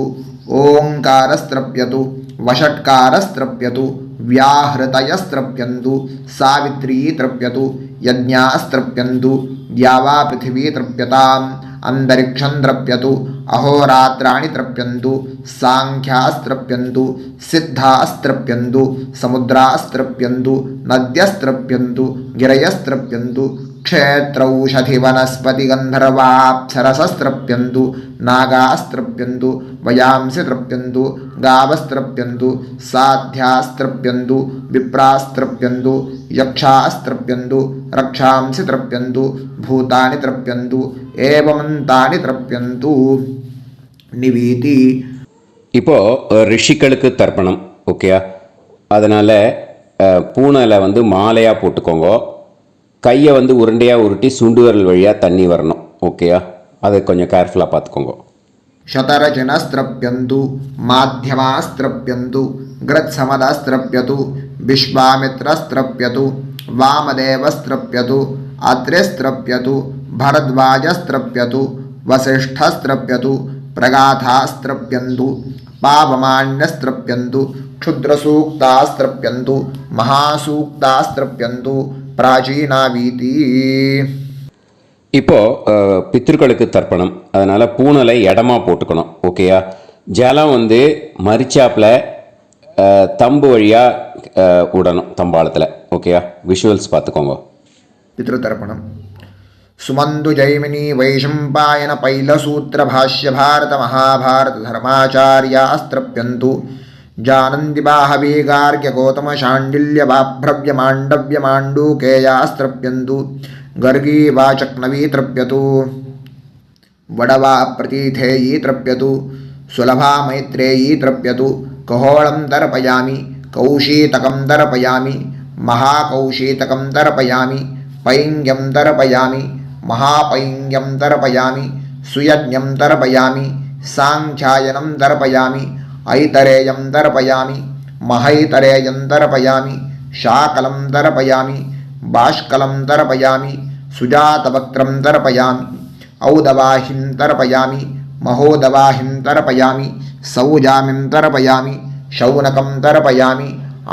ओङ्कारस्त्रप्यतु वषट्कारस्त्रप्यतु व्याहृतयस्त्रप्यन्तु सावित्री तृप्यतु यज्ञास्त्रप्यन्तु द्यावा पृथिवी तृप्यताम् अंतरिक्षं तृप्यतु अहोरात्राणि तृप्यन्तु सांख्यास्त्रप्यन्तु सिद्धास्त्रप्यन्तु समुद्रास्त्रप्यन्तु नद्यस्त्रप्यन्तु गिरयस्त्रप्यन्तु क्षेत्रौषधिवनस्पतिगन्धर्वाप्सरसस्त्रप्यन्तु नागास्त्रप्यन्तु वयांसि तृप्यन्तु गावस्त्रप्यन्तु साध्यास्त्रप्यन्तु विप्रास्त्रप्यन्तु यक्षास्त्रप्यन्तु रक्षांसि तृप्यन्तु भूतानि तृप्यन्तु एवमन्तानि तृप्यन्तु निवीति. இப்போது ரிஷிகளுக்கு தர்ப்பணம். ஓகேயா? அதனால் பூனலை வந்து மாலையாக போட்டுக்கோங்க. கையை வந்து உருண்டையாக உருட்டி சுண்டு விரல் வழியாக தண்ணி வரணும். ஓகேயா? அதை கொஞ்சம் கேர்ஃபுல்லாக பார்த்துக்கோங்க. शतरजनस्त्रप्यन्तु माध्यमास्त्रप्यन्तु गृत्समदस्त्रप्यतु विश्वामित्रस्त्रप्यतु वामदेवस्त्रप्यतु अत्रिस्त्रप्यतु भरद्वाजस्त्रप्यतु वसिष्ठस्त्रप्यतु प्रगाथास्त्रप्यन्तु पावमान्यस्त्रप्यन्तु क्षुद्रसूक्तास्त्रप्यन्तु महासूक्तास्त्रप्यन्तु प्राचीनावीति. இப்போது பித்ருக்களுக்கு தர்ப்பணம். அதனால் பூனலை இடமா போட்டுக்கணும். ஓகேயா? ஜலம் வந்து மரிச்சாப்பில் தம்பு வழியாக விடணும், தம்பாளத்தில். ஓகேயா? விஷுவல்ஸ் பார்த்துக்கோங்க. पितृतर्पणम् सुमन्तु जैमिनी वैशम्पायन पैलसूत्र भाष्य भारत महाभारत धर्माचार्यास्त्रप्यन्तु जानन्ति बाहवी गार्ग्य गौतम शाण्डिल्य बाभ्रव्य माण्डव्य माण्डूकेयास्त्रप्यन्तु गर्गी वाचक्नवी तृप्यतु वडवा प्रतीथेयी तृप्यतु सुलभा मैत्रेयी तृप्यतु कहोळं तर्पयामि कौशीतकं तर्पयामि महाकौशीतकं तर्पयामि पैङ्ग्यं तर्पयामि महापैङ्ग्यं तर्पयामि सुयज्ञं तर्पयामि साङ्ख्यायनं तर्पयामि ऐतरेयं तर्पयामि महैतरेयं तर्पयामि शाकलं तर्पयामि बाष्कलं तर्पयामि सुजातवक्त्रं तर्पयामि औदवाहिं तर्पयामि महोदवाहिं तर्पयामि सौजामिं तर्पयामि शौनकं तर्पयामि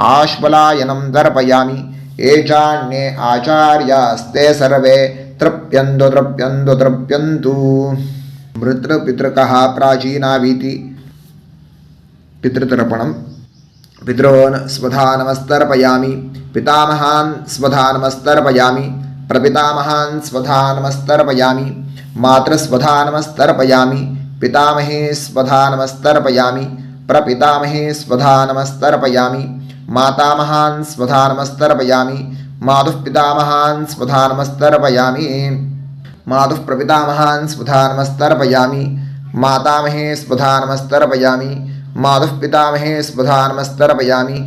आश्वलायनं तर्पयामि ये चान्ये आचार्यास्ते सर्वे तृप्यन्तु तृप्यन्तु तृप्यन्तु मृतृपितृकः प्राचीनावीति पितृतर्पणम् पितॄन् स्वधानमस्तर्पयामि पितामहान् स्वधानमस्तर्पयामि प्रपितामहान् स्वधानमस्तर्पयामि मातृस्वधानमस्तर्पयामि पितामहे स्वधानमस्तर्पयामि प्रपितामहे स्वधानमस्तर्पयामि मातामहान् स्वधानमस्तर्पयामि मातुः पितामहान् स्वधानमस्तर्पयामि मातुः प्रपितामहान् स्वधानमस्तर्पयामि मातामहे स्वधानमस्तर्पयामि मातुः पितामहे स्वधानमस्तर्पयामि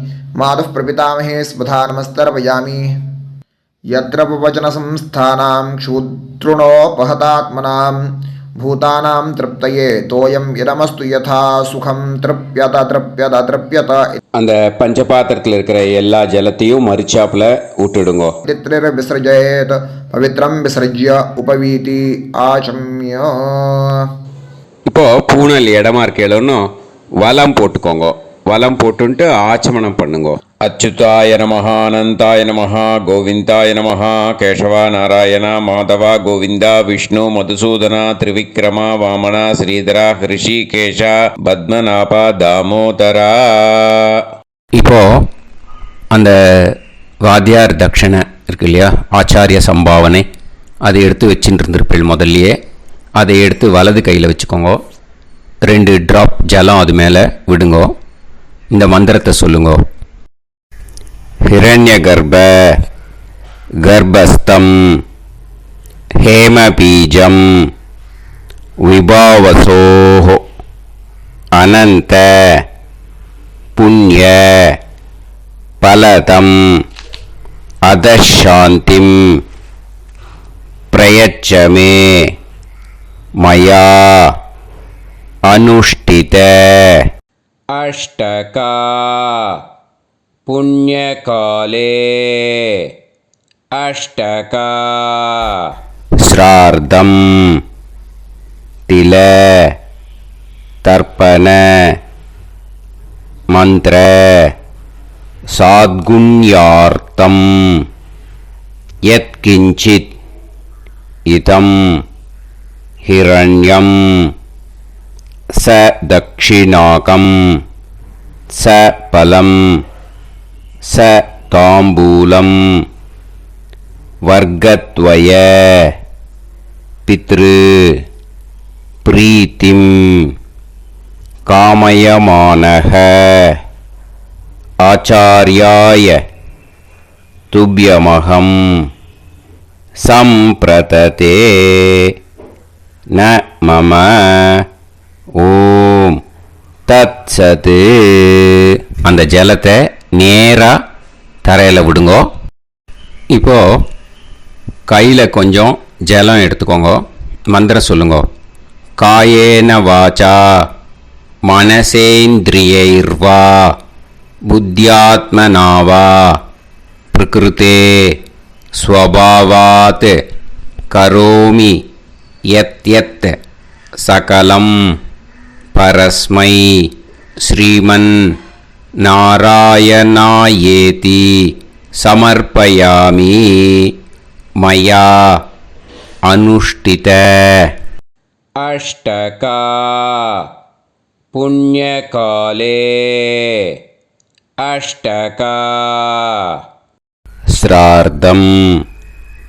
मातुः प्रपितामहे स्वधानमस्तर्पयामि यत्र वचनसंस्थानां क्षूद्रुणोपहतात्मनां भूतानां तृप्तये तोयं इदमस्तु यथा सुखं तृप्यत तृप्यत तृप्यत அந்த பஞ்சபாத்திரத்தில் இருக்கிற எல்லா ஜலத்தையும் மறிச்சாப்புல விட்டுடுங்க. पितृर् विसृजेत् पवित्रं विसृज्य उपवीति आचम्य இப்போ பூனல் இடமா இருக்கேன்னு வலம் போட்டுக்கோங்க. வலம் போட்டுன்ட்டு ஆச்சமனம் பண்ணுங்க. அச்சுதாய நமஹ அனந்தாய நமஹ கோவிந்தாய நமஹ கேசவா நாராயண மாதவா கோவிந்தா விஷ்ணு மதுசூதனா திரிவிக்ரமா வாமனா ஸ்ரீதரா ஹிருஷிகேஷா பத்மநாபா தாமோதரா. இப்போ அந்த வாத்தியார் தட்சணை இருக்கு இல்லையா, ஆச்சாரிய சம்பாவனை, அதை எடுத்து வச்சுட்டு இருந்திருப்பேள் முதல்லையே. அதை எடுத்து வலது கையில் வச்சுக்கோங்க. 2 ட்ராப் ஜலம் அது மேலே விடுங்கோ. இந்த மந்திரத்தை சொல்லுங்கோ. ஹிரண்ய கர்ப்ப கர்ப்பஸ்தம் ஹேமபீஜம் விபாவசோஹோ அனந்த புண்ணிய பலதம் அதசாந்திம் பிரயச்சமே மயா அனுஷ்டித அஷ்டகா புண்ணியகாலே அஷ்டகா ஸ்ரார்த்தம் தில தர்ப்பண மந்திர சாத்குண்யார்த்தம் யத்கிஞ்சித் இதம் ஹிரண்யம் ச தக்ஷிணாகம் ச பலம் ச தாம்பூலம் வர்க்கத்வய பித்ரு பிரீத்திம் காமயமானஹ ஆச்சார்யாய துப்யமகம் சம்பிரததே ந மம ஓம் தத்சத். அந்த ஜலத்தை நேராக தரையில் விடுங்கோ. இப்போது கையில் கொஞ்சம் ஜலம் எடுத்துக்கோங்க. மந்திரம் சொல்லுங்கோ. காயேன வாச்சா மனசேந்திரியைர்வா புத்தியாத்மனாவா பிரகிருதே ஸ்வபாவாத் கரோமி யத் யத் சகலம் பரஸ்மை ஸ்ரீமன் நாராயணாயேதி சமர்ப்பயாமி மயா அனுஷ்டித. அஷ்டகா புண்ணியகாலே அஷ்டகா ஸ்ரார்த்தம்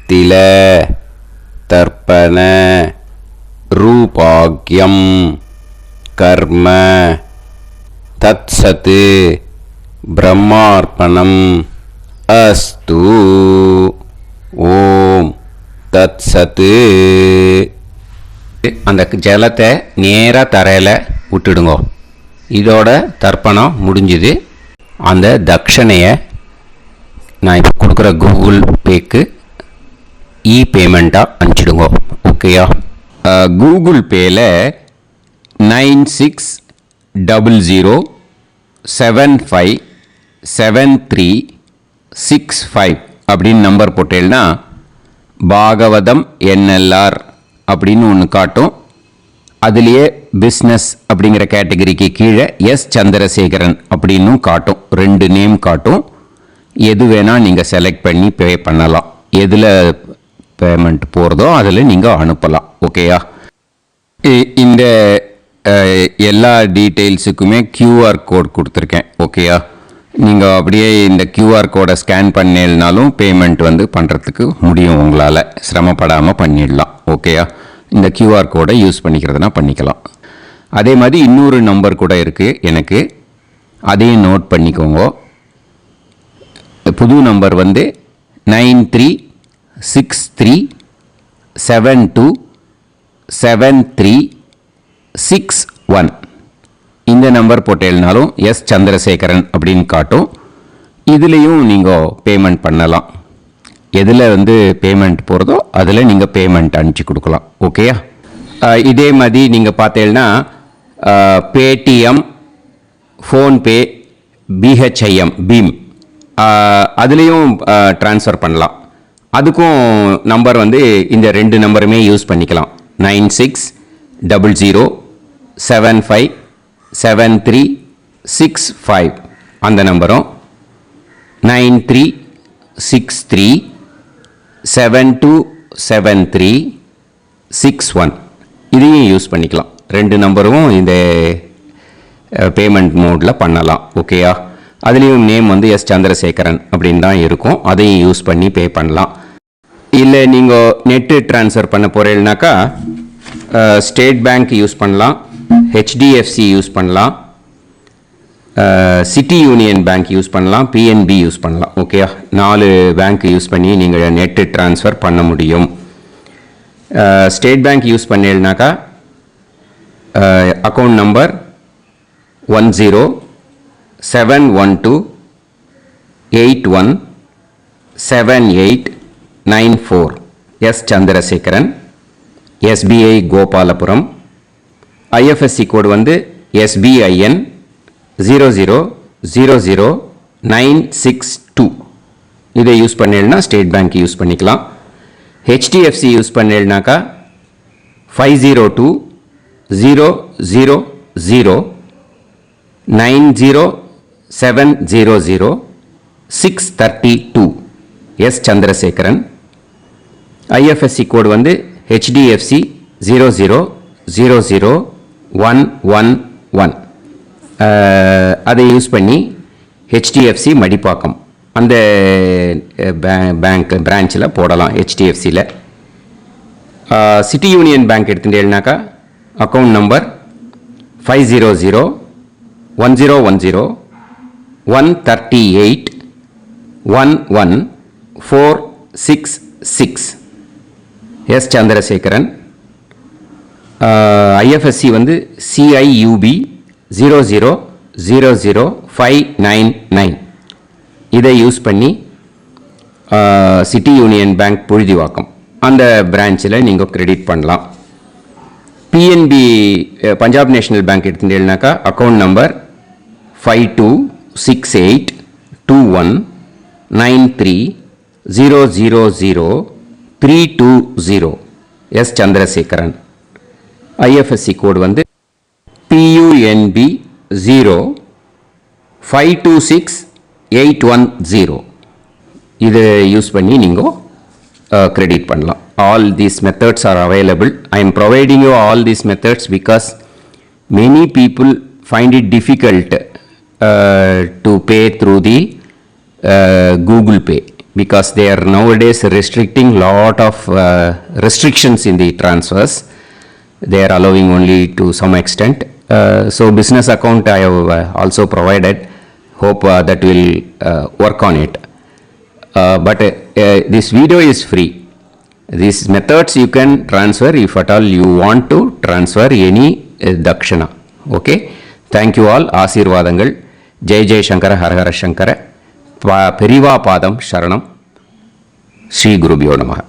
தில தர்ப்பண ரூபாக்யம் கர்ம தத்சத் பிரம்மார்ப்பணம் அஸ்து. ஓம் தத்சத். அந்த ஜலத்தை நேராக தரையில் விட்டுடுங்கோ. இதோட தர்ப்பணம் முடிஞ்சுது. அந்த தட்சணையை நான் இப்போ கொடுக்குற கூகுள் பேக்கு பேமெண்ட்டாக அனுப்பிச்சிடுங்கோ. ஓகேயா? கூகுள் பேயில் 9600757365 அப்படின்னு நம்பர் போட்டேன்னா பாகவதம் NLR அப்படின்னு ஒன்று காட்டும். அதுலேயே பிஸ்னஸ் அப்படிங்கிற கேட்டகரிக்கு கீழே எஸ் சந்திரசேகரன் அப்படின்னும் காட்டும். 2 நேம் காட்டும். எது வேணால் நீங்கள் செலக்ட் பண்ணி பே பண்ணலாம். எதில் பேமெண்ட் போகிறதோ அதில் நீங்கள் அனுப்பலாம். ஓகேயா? இந்த எல்லா டீட்டெயில்ஸுக்குமே QR கோட் கொடுத்துருக்கேன். ஓகேயா? நீங்கள் அப்படியே இந்த QR கோடை ஸ்கேன் பண்ணேல்னாலும் பேமெண்ட் பண்ணுறதுக்கு முடியும். உங்களால் சிரமப்படாமல் பண்ணிடலாம். ஓகேயா? இந்த QR கோடை யூஸ் பண்ணிக்கிறதுனா பண்ணிக்கலாம். அதே மாதிரி இன்னொரு நம்பர் கூட இருக்குது எனக்கு, அதையும் நோட் பண்ணிக்கோங்க. புது நம்பர் 9363727361. இந்த நம்பர் போட்டேல்னாலும் எஸ் சந்திரசேகரன் அப்படின்னு காட்டும். இதுலேயும் நீங்கள் பேமெண்ட் பண்ணலாம். எதில் பேமெண்ட் போகிறதோ அதில் நீங்கள் பேமெண்ட் அனுப்பிச்சி கொடுக்கலாம். ஓகேயா? இதே மாதிரி நீங்கள் பார்த்தீங்கன்னா பேடிஎம், ஃபோன்பே, பிஹெச்ஐஎம், பீம் அதுலேயும் ட்ரான்ஸ்ஃபர் பண்ணலாம். அதுக்கும் நம்பர் இந்த 2 நம்பருமே யூஸ் பண்ணிக்கலாம். 9600757365 அந்த நம்பரும் 9363727361 இதையும் யூஸ் பண்ணிக்கலாம். 2 நம்பரும் இந்த பேமெண்ட் மோடில் பண்ணலாம். ஓகேயா? அதுலேயும் நேம் எஸ் சந்திரசேகரன் அப்படின்னு தான் இருக்கும். அதையும் யூஸ் பண்ணி பே பண்ணலாம். இல்லை நீங்கள் நெட்டு ட்ரான்ஸ்ஃபர் பண்ண போகிறீங்கனாக்கா ஸ்டேட் பேங்க் யூஸ் பண்ணலாம், ஹெச்டிஎஃப்சி யூஸ் பண்ணலாம், சிட்டி யூனியன் பேங்க் யூஸ் பண்ணலாம், பிஎன்பி யூஸ் பண்ணலாம். ஓகேயா? 4 பேங்க் யூஸ் பண்ணி நீங்கள் நெட்டு ட்ரான்ஸ்ஃபர் பண்ண முடியும். ஸ்டேட் பேங்க் யூஸ் பண்ணீங்கனாக்கா account number 1071281789 S Chandrasekaran, SBI Gopalapuram. IFSC code SBIN 0000962. இதை யூஸ் பண்ணீங்கன்னா ஸ்டேட் பேங்க் யூஸ் பண்ணிக்கலாம். ஹெச்டிஎஃப்சி யூஸ் பண்ணீங்கனாக்கா 5020090700 S Chandrasekaran. IFSC code HDFC 0000111. அதை யூஸ் பண்ணி HDFC மடிப்பாக்கம் அந்த பேங்க் பிரான்ச்சில் போடலாம். HDFCயில் சிட்டி யூனியன் பேங்க் எடுத்துட்டேன்னாக்கா account number 5001010381146 S Chandrasekaran. IFSC CIUB 0000599. இதை யூஸ் பண்ணி சிட்டி யூனியன் பேங்க் புழுதிவாக்கம் அந்த பிரான்ச்சில் நீங்கள் கிரெடிட் பண்ணலாம். பிஎன்பி பஞ்சாப் நேஷனல் பேங்க் எடுத்துட்டேன்னாக்கா account number 52682193000320 S Chandrasekaran. IFSC code PUNB 0526810. இதை யூஸ் பண்ணி நீங்கள் கிரெடிட் பண்ணலாம். All these methods are available. I am providing you all these methods because many people find it difficult to pay through the Google Pay because they are nowadays restricting lot of restrictions in the transfers. They are allowing only to some extent. So business account I have also provided. Hope that will work on it. But this video is free. These methods you can transfer if at all you want to transfer any dakshana. Okay. Thank you all. ஆசீர்வாதங்கள். ஜெய் ஜெய் சங்கர ஹர ஹர சங்கர. பெரிவா பாதம் சரணம். ஸ்ரீ குருபியோ நமஹ.